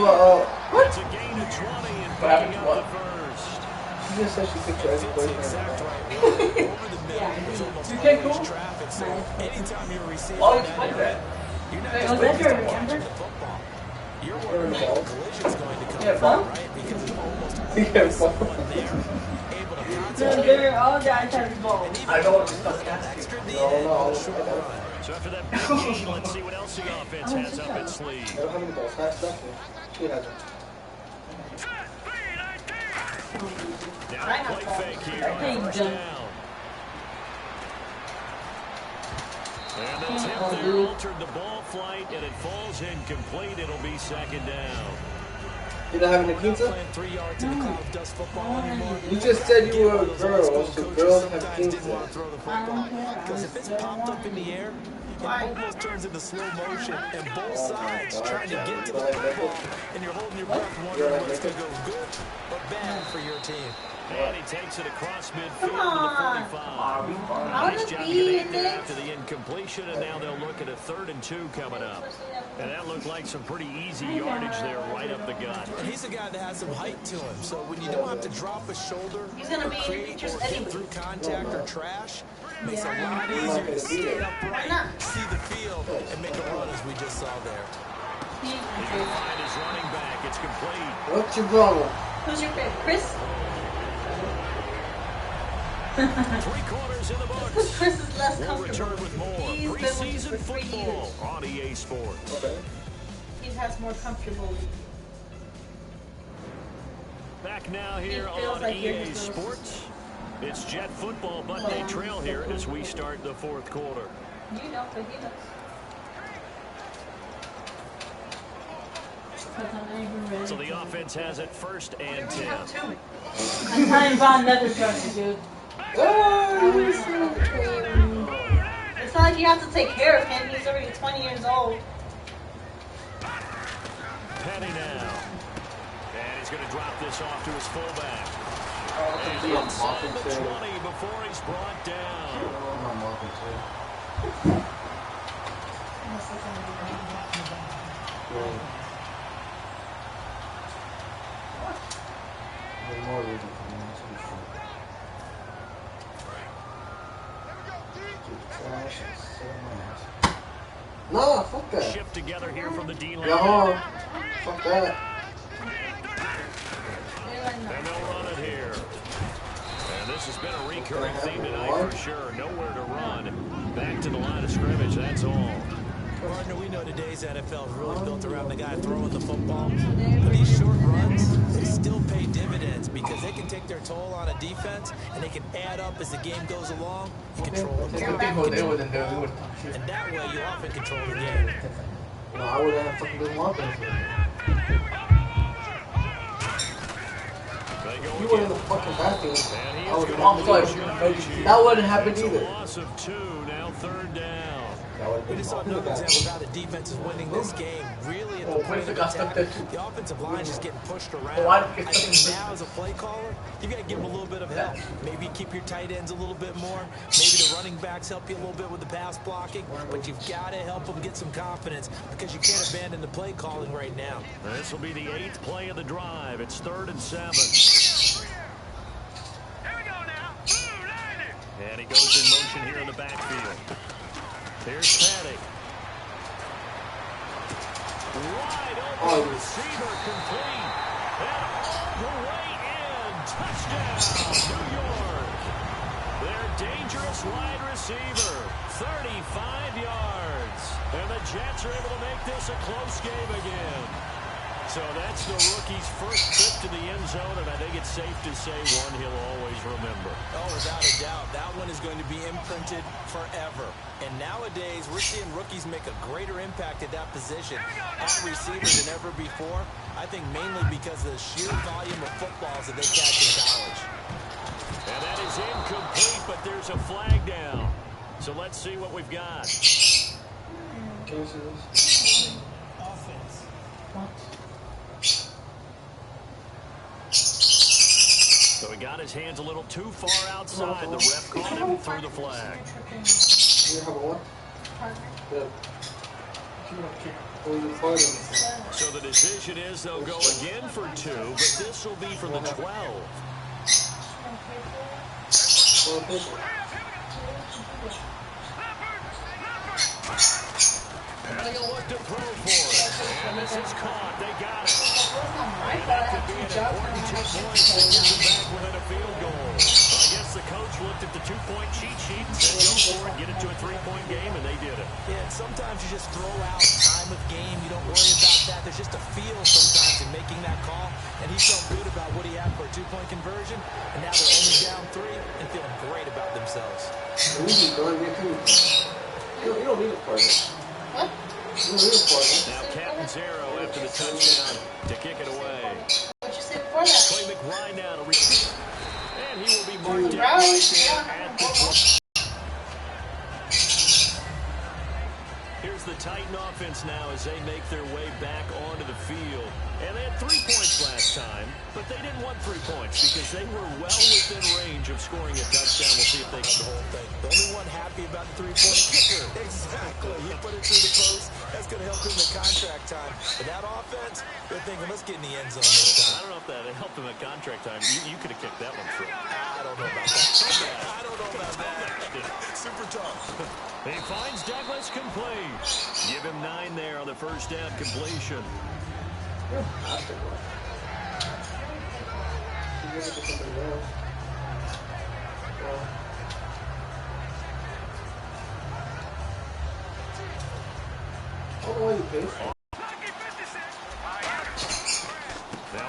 what? It's a gain of 20 and What happened picking to up what? the first. She just said she picked her ex-boyfriend. You can't go? Anytime you're receiving, Why would you play that? you're not Was just that focused your on catching remember? the football. You're worried about the collision's going to come Yeah, from, huh? right? Because it's almost Yeah, always someone there able to concentrate. They're all guys have the ball. And even I don't if it's want to an extra D No, end no, on a short run. So after that big game, let's see what else the offense has up its sleeve. I don't have any balls. Fast stuff. She has it. Now play fake here on Hey, 1st John. down. And the tip there altered the ball flight, and it falls incomplete. It'll be 2nd down. You not having a pizza? Playing 3 yards in the cloud of dust football anymore. You just said you were a girl, so girls have Sometimes didn't pizza. want to throw the football because if it's popped up in the air, it almost turns into slow motion, and both sides trying to get to the football, and you're holding your breath wondering what's going to go good or bad for your team. And he takes it across midfield Come on. to the 45. I Nice want job to to be get in it there this. after the incompletion, and now they'll look at a 3rd and 2 coming up. And that looked like some pretty easy yardage there right up the gut. And he's a guy that has some height to him, so when you don't have to drop a shoulder He's gonna or be in create pictures or hit anyway. through contact or trash, makes it a lot easier to stay upright, see the field, and make a run as we just saw there. He can find his running back. It's complete. What's your problem? Who's your favorite? Chris? 3 quarters in the books. Chris is less We'll comfortable. return with more He's been with us preseason for 3 football years. on EA Sports. Okay. He has more comfortable. Back now here It feels on like you're EA just- Sports. It's Jet football, but they trail here as we start the 4th quarter. You know, but he knows. So the offense has it 1st and 10. I'm trying to find another trophy, dude. It's not like you have to take care of him. He's already 20 years old. Penny now. And he's going to drop this off to his fullback. And be on inside the offense, 20 before he's brought down. No, fuck that. Shift together here from the D line. No, fuck that. And they'll run it here. And this has been a recurring theme tonight for sure. Nowhere to run. Back to the line of scrimmage, that's all. Partner, we know today's NFL is really built around the guy throwing the football. But these short runs, they still pay dividends because they can take their toll on a defense and they can add up as the game goes along. You control the clock. And that way you often control the game. No, I wouldn't have fucking been walking. You were in the fucking bathroom. I would have that wouldn't happen either. Loss of 2, now 3rd down. We just saw another example of how the defense is winning this game. Really at the point of attack, the offensive line is getting pushed around. I think now as a play caller, you got to give them a little bit of help. Maybe keep your tight ends a little bit more. Maybe the running backs help you a little bit with the pass blocking. But you've got to help them get some confidence because you can't abandon the play calling right now. This will be the 8th play of the drive. It's 3rd and 7. And he goes in motion here in the backfield. Here's Petty. Wide open receiver complete. And all the way in. Touchdown, New York. Their dangerous wide receiver. 35 yards. And the Jets are able to make this a close game again. So that's the rookie's first trip to the end zone, and I think it's safe to say one he'll always remember. Oh, without a doubt, that one is going to be imprinted forever. And nowadays, we're seeing rookies make a greater impact at that position at receiver than ever before. I think mainly because of the sheer volume of footballs that they catch in college. And that is incomplete, but there's a flag down. So let's see what we've got. So he got his hands a little too far outside. The ref caught him through the flag. So the decision is they'll go again for 2, but this will be from the 12. And he'll look to throw for it. And this is caught. They got it. And that could be an important 2 points to get them back within a field goal. I guess the coach looked at the 2-point cheat sheet and said, go for it, get it to a 3-point game, and they did it. Yeah, and sometimes you just throw out time of game. You don't worry about that. There's just a feel sometimes in making that call. And he felt good about what he had for a 2-point conversion. And now they're only down 3 and feeling great about themselves. You don't need a partner. What? Now Catanzaro after the touchdown to kick it away. What'd you say before that? Clay McBride now to reach. And he will be marked down right there at the 20. Here's the Titan offense now as they make their way back onto the field. And they had 3 points last time, but they didn't want 3 points because they were well within range of scoring a touchdown. We'll see if they can. The whole thing. The only one happy about the 3-point kicker. Exactly. He put it through the post. That's going to help him in contract time. But that offense, they're thinking, let's get in the end zone this time. I don't know if that helped him at contract time. You could have kicked that one through. I don't know about that. I don't know about that. Super tough. He finds Douglas complete. Give him 9 there on the first down completion. Now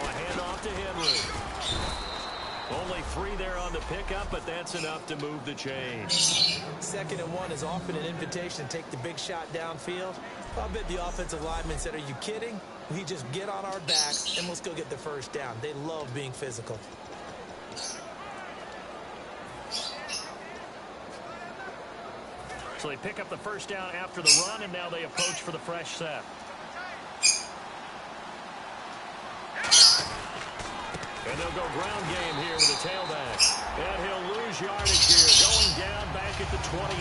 a handoff to Henry. Only 3 there on the pickup, but that's enough to move the chains. 2nd and 1 is often an invitation to take the big shot downfield. I bet the offensive lineman said, are you kidding? We just get on our backs and let's go get the first down. They love being physical. So they pick up the first down after the run, and now they approach for the fresh set. And they'll go ground game here with a tailback. And he'll lose yardage here, going down back at the 28.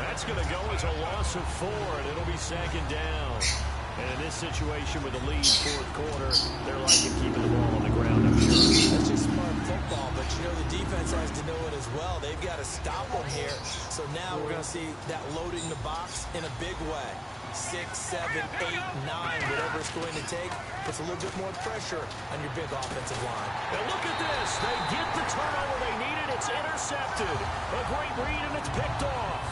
That's going to go as a loss of 4, and it'll be 2nd down. And in this situation with the lead 4th quarter, they're liking keeping the ball on the ground, I'm sure. That's just smart football, but you know the defense has to know it as well. They've got to stop them here. So now we're going to see that loading the box in a big way. 6, 7, 8, 9, whatever it's going to take. Puts a little bit more pressure on your big offensive line. Now look at this. They get the turnover they needed. It's intercepted. A great read, and it's picked off.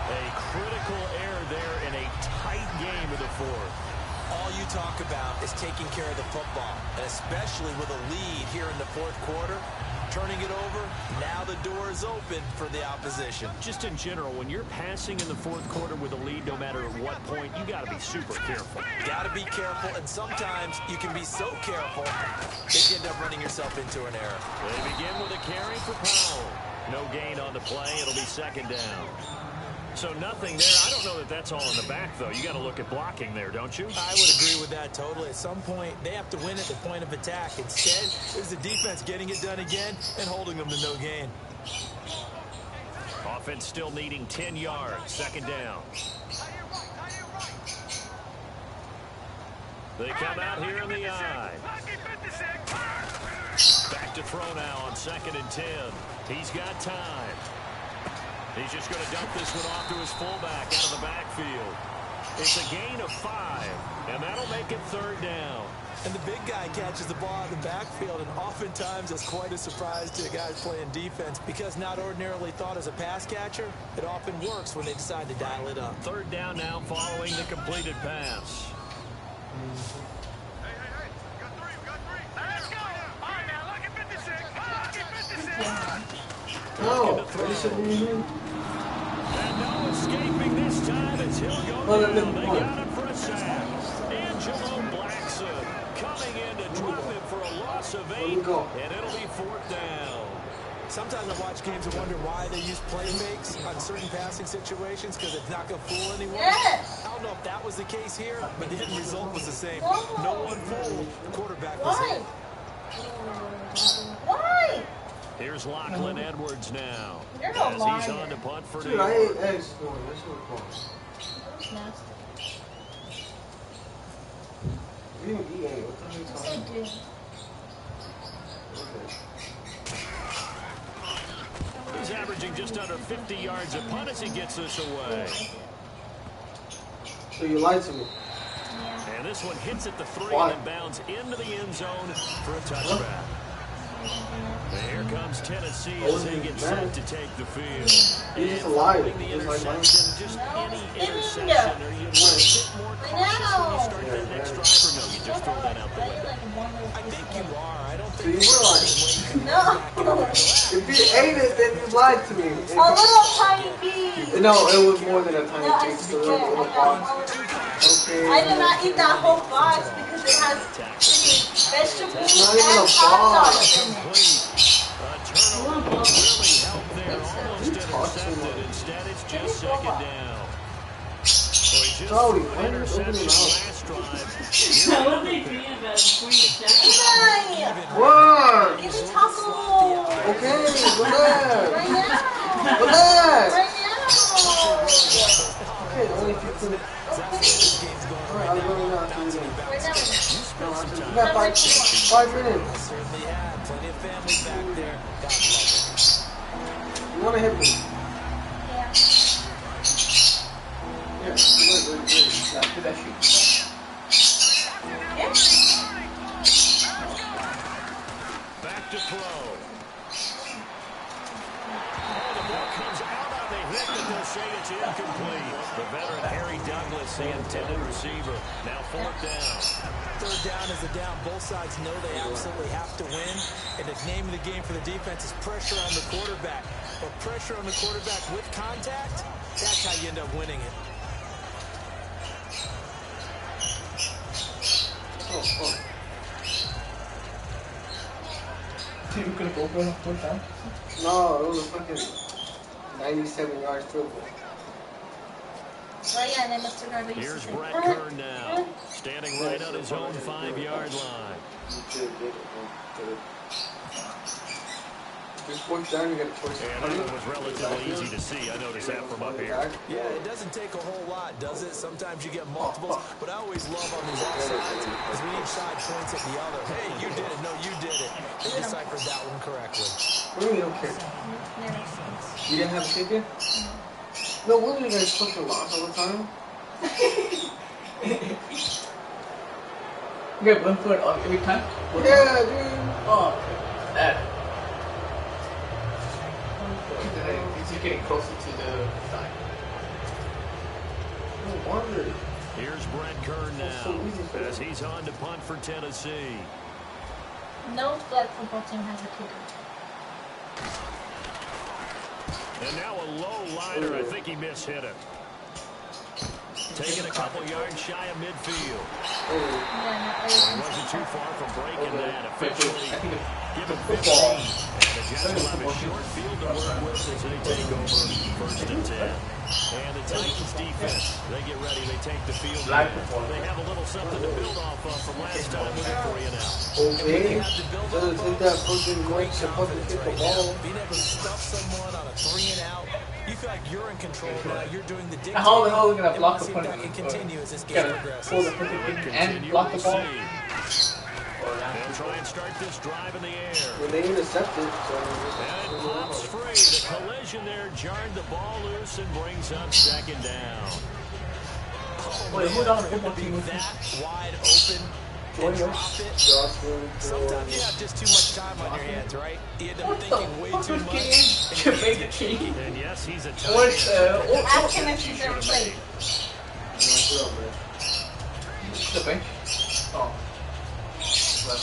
A critical error there in a tight game of the 4th. All you talk about is taking care of the football, and especially with a lead here in the 4th quarter. Turning it over, now the door is open for the opposition. Just in general, when you're passing in the 4th quarter with a lead, no matter at what point, you got to be super careful. Got to be careful, and sometimes you can be so careful that you end up running yourself into an error. They begin with a carry for Powell. No gain on the play. It'll be 2nd down. So nothing there. I don't know that that's all in the back, though. You got to look at blocking there, don't you? I would agree with that totally. At some point, they have to win at the point of attack. Instead, it's the defense getting it done again and holding them to no gain. Offense still needing 10 yards. 2nd down. They come out here in the eye. Back to throw now on 2nd and 10. He's got time. He's just going to dump this one off to his fullback out of the backfield. It's a gain of 5, and that'll make it 3rd down. And the big guy catches the ball in the backfield, and oftentimes it's quite a surprise to guys playing defense because not ordinarily thought as a pass catcher, it often works when they decide to dial it up. 3rd down now following the completed pass. No, they shouldn't be in. And no escaping this time as he'll go down. They got him for a sack. Angelo Blackson coming in to drop him for a loss of 8, and it'll be 4th down. Sometimes I watch games and wonder why they use play fakes on certain passing situations because it's not going to fool anyone. Yes. I don't know if that was the case here, but the end result was the same. No. No one fooled. The quarterback was Why? hit. Why? Here's Lachlan Edwards now. You're no As he's liar. on to punt for New Dude, I York. hate eggs. That shit was cool. That's nasty. We didn't eat any. What the hell are you Yes, talking I do. about? He's averaging just under 50 yards a punt as he gets this away. So you lied to me. Yeah. And this one hits at the 3 Why? and then bounds into the end zone for a touchback. And here comes Tennessee as they get set to take the field. You're just a liar. Following the Just like mine. interception, just No, any it's interception, India. are you a little bit more I cautious when you know. start that next drive, or no, you just throw that out the window? I think you are. I don't So think you were lying. No. If you ate it, then you lied to me. A little tiny bee. No, it was more than a tiny No, I piece. So swear. it was a box. Okay. I did not eat that whole box because it has vegetables It's not even a and hot box. dogs in it. Turnover would really help there, almost You talk too intercepted. much. Instead, it's just 2nd down. So he just Charlie, threw why an are you opening interception your mouth? last drive. What are they doing about Eli! What? Give me taco! Okay, relax. Right now! Relax. Right now! Okay, only if you could. Alright, I'm going out to the game. Right now! You got 5 minutes. certainly had. Plenty of family back there. God love it. You want to hit me? Yeah. Yeah, good. Now, do that shit. Yeah. Back to throw. Oh, the ball comes out on the hit, but they'll say it's incomplete. The veteran Harry Douglas, the intended receiver. Now 4th down. 3rd down is the down. Both sides know they absolutely have to win. And the name of the game for the defense is pressure on the quarterback. But pressure on the quarterback with contact, that's how you end up winning it. Oh. You gonna go for a 4th down? No, it was a fucking 97 yards field goal. Oh yeah, and they must have never used Here's to Brett say, Kern now, standing right on his own 5-yard line. If you're 4th down, you got a choice. And that one was relatively easy to see. I noticed that from up here. Yeah, it doesn't take a whole lot, does it? Sometimes you get multiples, but I always love on these offsides is when each side points at the other. Hey, you did it. No, you did it. They deciphered that one correctly. What do you mean, you don't care? never since. You didn't have a ticket? No, what do you guys fucking lost all the time? You get 1 foot on every time? Yeah, dude. Oh, that. Is he getting closer to the side? No wonder. Here's Brett Kern That's so easy for now, as him. he's on to punt for Tennessee. No flag football team has a kicker. And now a low liner. I think he mishit it. Taking a couple yards shy of midfield. Yeah, He no, wasn't too far from breaking that. I Officially think given football. 15. And the Jets will have a short field to work with as they take over 1st and 10. And the Titans defense, they get ready. They take the field. Live football. They have a little something to build off of from last time with a 3 and out. Okay. Doesn't take that fucking much to fucking kick the ball. Being able to stuff someone on a 3 and out, you feel like you're in control now. You're doing the dictating. How the hell are we gonna And block let's the see if punt? that can continue as this game Gotta progresses. pull the fucking kick and Continue block the to ball. see. They'll try and start this drive in the air. When they intercepted, And it pops free. The collision there jarred the ball loose and brings up 2nd down. Wait, who's on the football team with That you? wide open and drop it. Sometimes you have just too much time on your hands, right? You end up What the thinking way fuck too was much. getting And to make the team? And yes, he's a What, tight end. Ask him if he's ever played. the bench?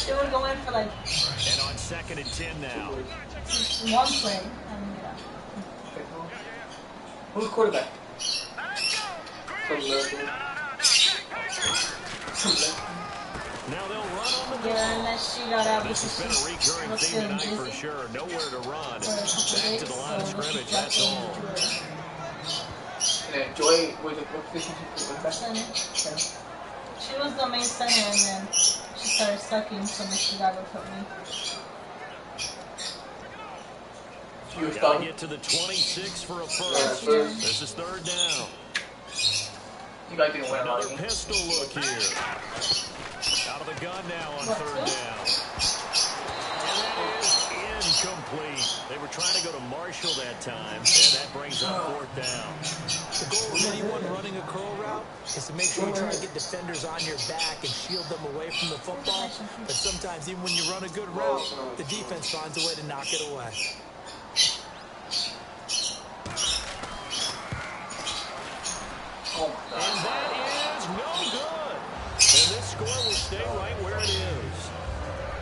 They would go in for like. And on 2nd and 10 now. One play. Yeah. Who's quarterback? Now they'll run on the Yeah, and then she got out This has been a recurring theme tonight for sure. Nowhere to run. Back to the line of scrimmage, that's all. And then Joy was a position. She was the main center, and then she started sucking, so she got rid of me. Got to get to the 26 for a first. This is 3rd down. You guys didn't win another pistol look here. Out of the gun now on 3rd down. And that is incomplete. They were trying to go to Marshall that time, and that brings up 4th down. The goal of anyone running a curl route is to make sure you try to get defenders on your back and shield them away from the football. But sometimes, even when you run a good route, the defense finds a way to knock it away. And that is no good. And this score will stay right where it is.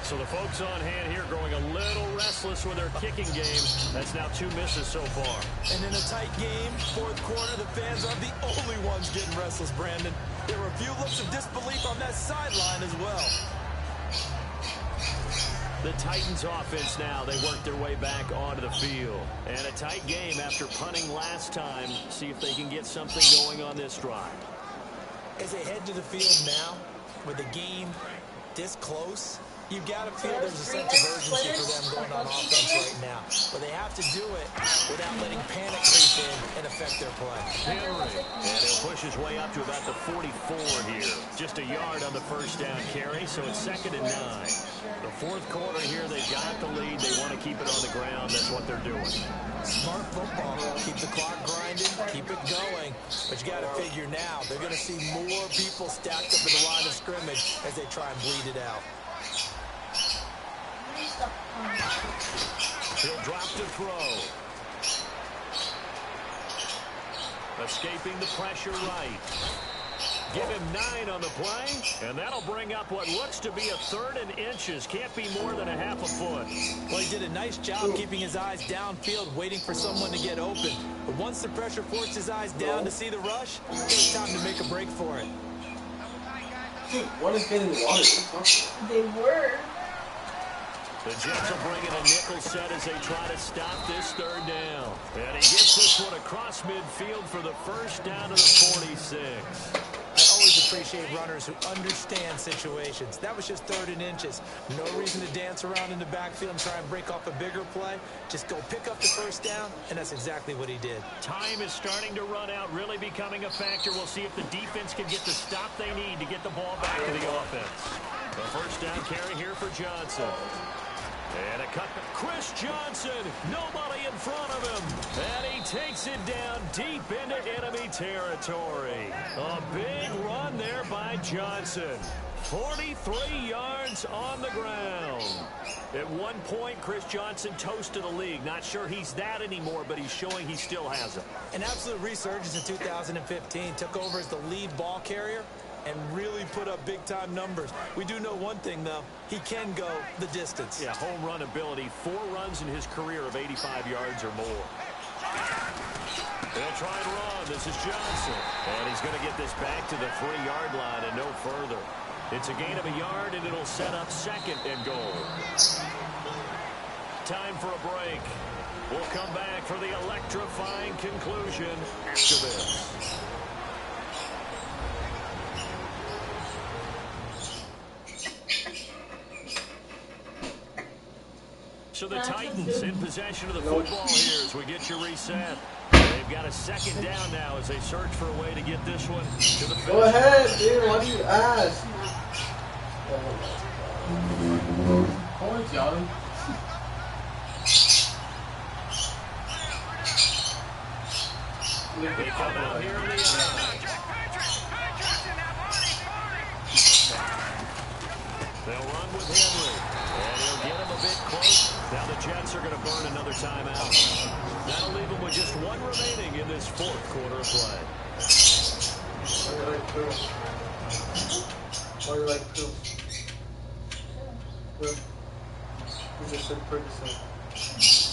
So the folks on hand here growing a little restless with their kicking game. That's now 2 misses so far. And in a tight game, 4th quarter, the fans aren't the only ones getting restless, Brandon. There were a few looks of disbelief on that sideline as well. The Titans offense now, they work their way back onto the field. And a tight game after punting last time. See if they can get something going on this drive. As they head to the field now, with the game this close, you've got to feel there's a sense of urgency for them going on offense right now. But they have to do it without letting panic creep in and affect their play. Henry, and he'll push his way up to about the 44 here. Just a yard on the 1st down carry, so it's 2nd and 9. The 4th quarter here, they got the lead. They want to keep it on the ground. That's what they're doing. Smart football. Keep the clock grinding. Keep it going. But you got to figure now, they're going to see more people stacked up in the line of scrimmage as they try and bleed it out. He'll drop to throw. Escaping the pressure right. Give him 9 on the play, and that'll bring up what looks to be a 3rd and inches. Can't be more than a half a foot. Well, he did a nice job keeping his eyes downfield, waiting for someone to get open. But once the pressure forced his eyes down to see the rush, it was time to make a break for it. Dude, what is getting water? They were. The Jets will bring in a nickel set as they try to stop this 3rd down. And he gets this one across midfield for the 1st down to the 46. I always appreciate runners who understand situations. That was just 3rd and inches. No reason to dance around in the backfield and try and break off a bigger play. Just go pick up the 1st down, and that's exactly what he did. Time is starting to run out, really becoming a factor. We'll see if the defense can get the stop they need to get the ball back to the offense. The 1st down carry here for Johnson. And a cut to Chris Johnson. Nobody in front of him. And he takes it down deep into enemy territory. A big run there by Johnson. 43 yards on the ground. At one point, Chris Johnson toasted the league. Not sure he's that anymore, but he's showing he still has it. An absolute resurgence in 2015. Took over as the lead ball carrier and really put up big-time numbers. We do know one thing, though. He can go the distance. Yeah, home run ability. 4 runs in his career of 85 yards or more. They'll try and run. This is Johnson. And he's going to get this back to the 3-yard line and no further. It's a gain of a yard, and it'll set up 2nd and goal. Time for a break. We'll come back for the electrifying conclusion after this. So the Titans in possession of the football here as we get you reset. They've got a 2nd down now as they search for a way to get this one to the finish. Go ahead, dude. Why do you ask? Points, y'all. They come out here in the eye. They'll run with Henry. And he'll get him a bit close. Now the Jets are going to burn another timeout. That'll leave them with just 1 remaining in this 4th quarter of play. Why do you like poop? Good. You just said Preseason.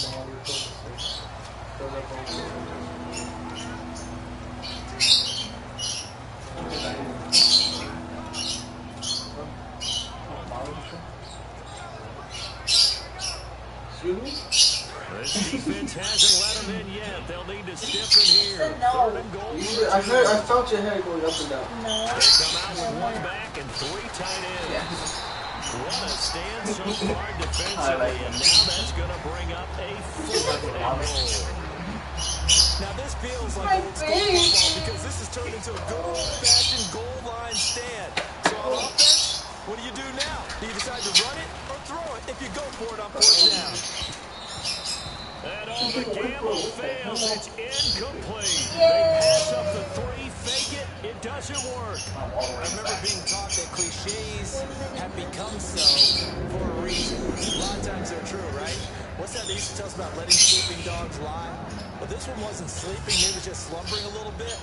No, you're Preseason. Those are both. Excuse me? This defense hasn't let them in yet. They'll need to stiffen here. No. Third and goal. I felt your head going up and down. No. They come out with one back and 3 tight ends. What a stand so far defensively, and now that's going to bring up a 4th and goal. Now this feels like old school football because this has turned into a good old-fashioned goal line stand. So on offense, what do you do now? Do you decide to run it or throw it if you go for it on 4th down? And all the gamble fails. It's incomplete. They pass up the 3, fake it. It doesn't work. I remember being taught that cliches have become so for a reason. A lot of times they're true, right? What's that they used to tell us about letting sleeping dogs lie? Well, this one wasn't sleeping. Maybe just slumbering a little bit.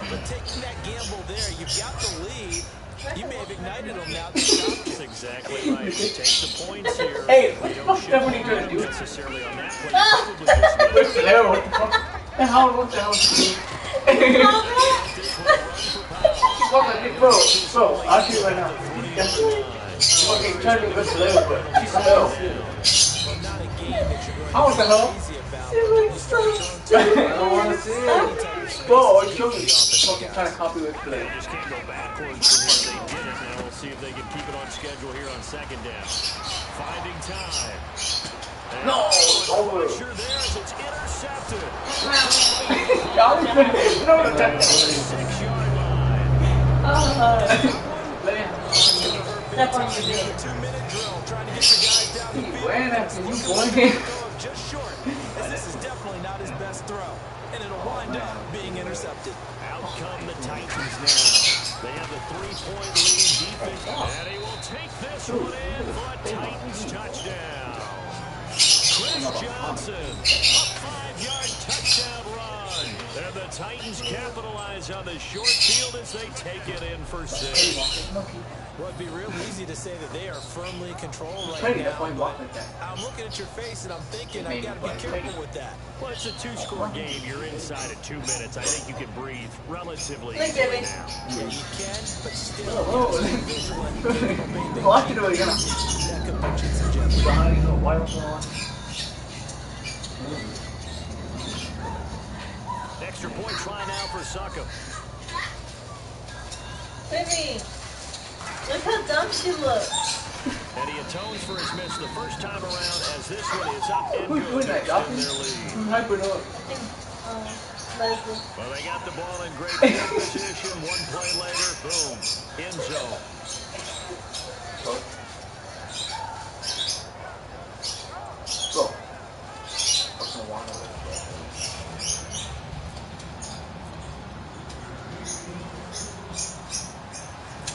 But taking that gamble there, you've got the lead. You may have ignited them now. That's exactly right. You take the points here. Hey, what the fuck are you trying to do? Necessarily on that play. Probably just Where's the hell? What the fuck? What the hell is this? She's walking like, bro, I'll shoot you right now. She's fucking trying to go to level, but she's slow. How was the hell? I don't want to see it. Bro, show me. Fucking trying to copy with play. They just can't go backwards from where they did it. Now we'll see if they can keep it on schedule here on 2nd down. Finding time. And No, it's over. pressure there as it's intercepted. Y'all are good. No, no, no. 6-yard line. Step on your bed. 2-minute drill, trying to get your guys down the field. When after you going? Just short, as this is definitely not his best throw, and it'll wind up being intercepted. Out come the Titans now. They have a 3-point lead defense, and he will take this one in for a Titans touchdown. Chris Johnson, a 5-yard touchdown run. And the Titans capitalize on the short field as they take it in for 6. Well, it'd be real easy to say that they are firmly in control right now, but I'm looking at your face and I'm thinking I've got to be careful with that. Well, it's a 2-score game. You're inside at 2 minutes. I think you can breathe relatively Look easily at me. now. Yeah, you can, but still, Oh, vigilant and obey I can do it again. that could put you in some jeopardy. Extra point try now for Suckup. Baby, look how dumb she looks. And he atones for his miss the first time around as this one is up and Who's good doing to that, extend Joffrey? their lead. Who's hyping up? Leslie. Well, they got the ball in great field position. One play later, boom, end zone. Go.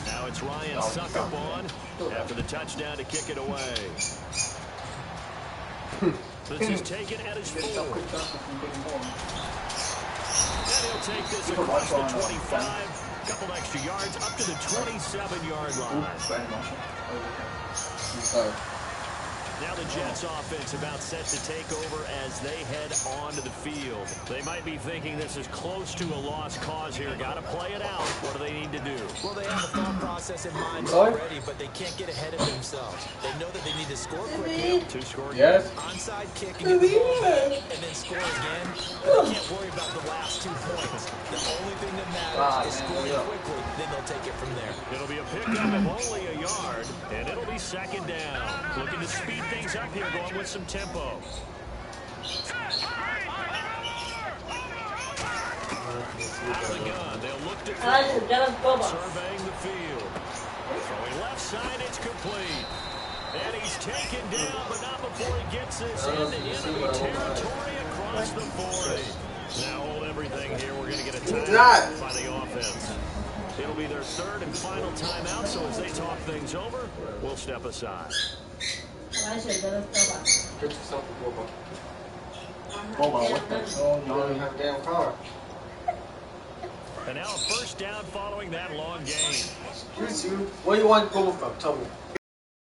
Now it's Ryan Suckup on after the touchdown to kick it away. This is taken at his 4. And he'll take this across the 25. Couple extra yards up to the 27-yard line. Now the Jets offense about set to take over as they head onto the field. They might be thinking this is close to a lost cause here. Got to play it out. What do they need to do? Well, they have a thought process in mind already, but they can't get ahead of themselves. They know that they need to score quickly. 2-score. Yes. Onside kick and get the ball back, and then score again. But they can't worry about the last 2 points. The only thing that matters is scoring quickly. Then they'll take it from there. It'll be a pickup of only a yard, and it'll be 2nd down. Looking to speed things up here, going with some tempo. Out of the gun, they'll look to surveying the field. Throwing left side, it's complete. And he's taken down, but not before he gets this into enemy territory across the 40. Now hold everything here. We're going to get a timeout by the offense. It'll be their 3rd and final timeout, so as they talk things over, we'll step aside. Get yourself a boba. Boba, what the? You don't even have a damn car. And now a 1st down following that long game. Where you want boba from? Tell me.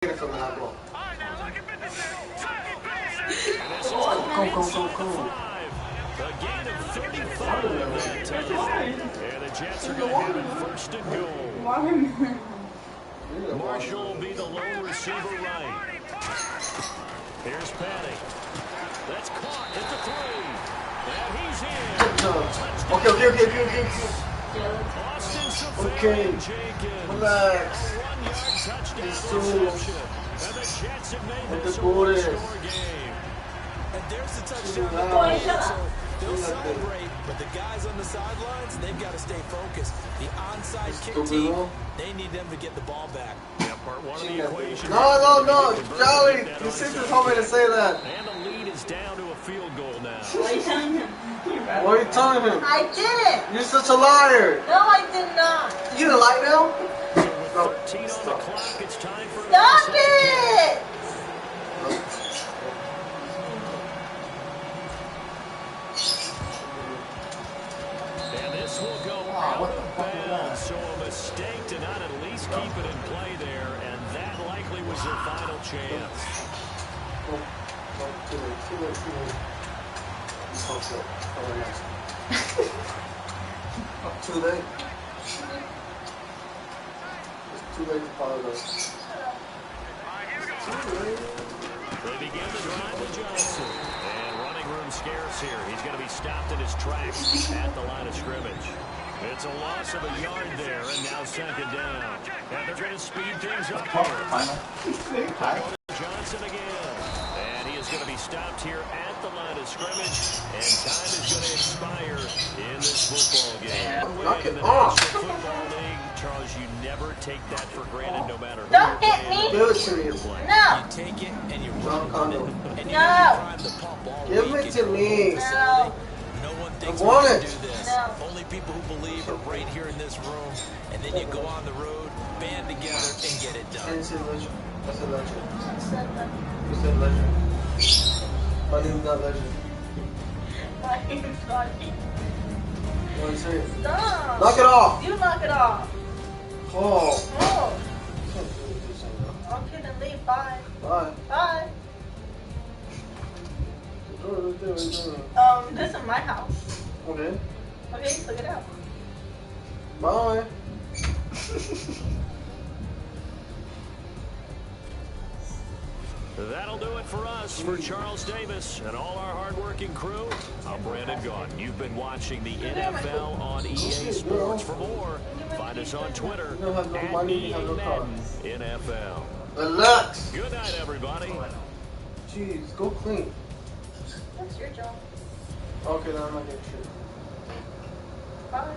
Get it from and I'll go. A gain of 35 that time. And the Jets are going to have it first and goal. Marshall will be the lone receiver right. Here's Patty. That's caught at the 3. And he's in. Austin Safari Jenkins. Relax. A 1-yard touchdown reception. And the Jets have made this a one-score game. And there's the touchdown. They'll celebrate, but the guys on the sidelines, they've got to stay focused. The onside kick team, they need them to get the ball back. Yeah, part one of the equation. No, Charlie, your sister told me to say that. And the lead is down to a field goal now. What are you telling him? What are you telling him? I didn't. You're such a liar. No, I did not. You gonna lie now? So with 13 on the clock, it's time for Stop it! And this will go out of bounds. So a mistake to not at least keep it in play there, and that likely was their final chance. Too late. It's too late to apologize. They begin the drive with Johnson. And running room scarce here. He's going to be stopped in his tracks at the line of scrimmage. It's a loss of a yard there, and now second down. And they're going to speed things up here. Johnson again. And he is going to be stopped here at the line of scrimmage. And time is going to expire in this football game. Knock it In the off. National Football League, Charles, you never take that for granted no matter who Don't you're hit playing. me. Give it to me. No. You take it and you run John with it. Condon. And you No. prime the pump all Give week it to in me. No. No one thinks I we want can it. do this. No. Only people who believe are right here in this room. And then you go on the road, band together, and get it done. I said legend. I said legend. I said that. You said legend. My name's not legend. My name's Rodney. What do you say? Stop. Knock it off. You knock it off. Oh. Oh. Can't do this right now. Okay, then leave. Bye. Bye. Bye. This is my house. Okay. Okay, look it up. Bye. That'll do it for us. For Charles Davis and all our hardworking crew, I'm Brandon Gaughan. You've been watching the NFL on EA Sports. For more, find us on Twitter at EA Madden NFL. Relax. Good night, everybody. Jeez, go clean. That's your job. Okay, now I'm not getting shit. Bye.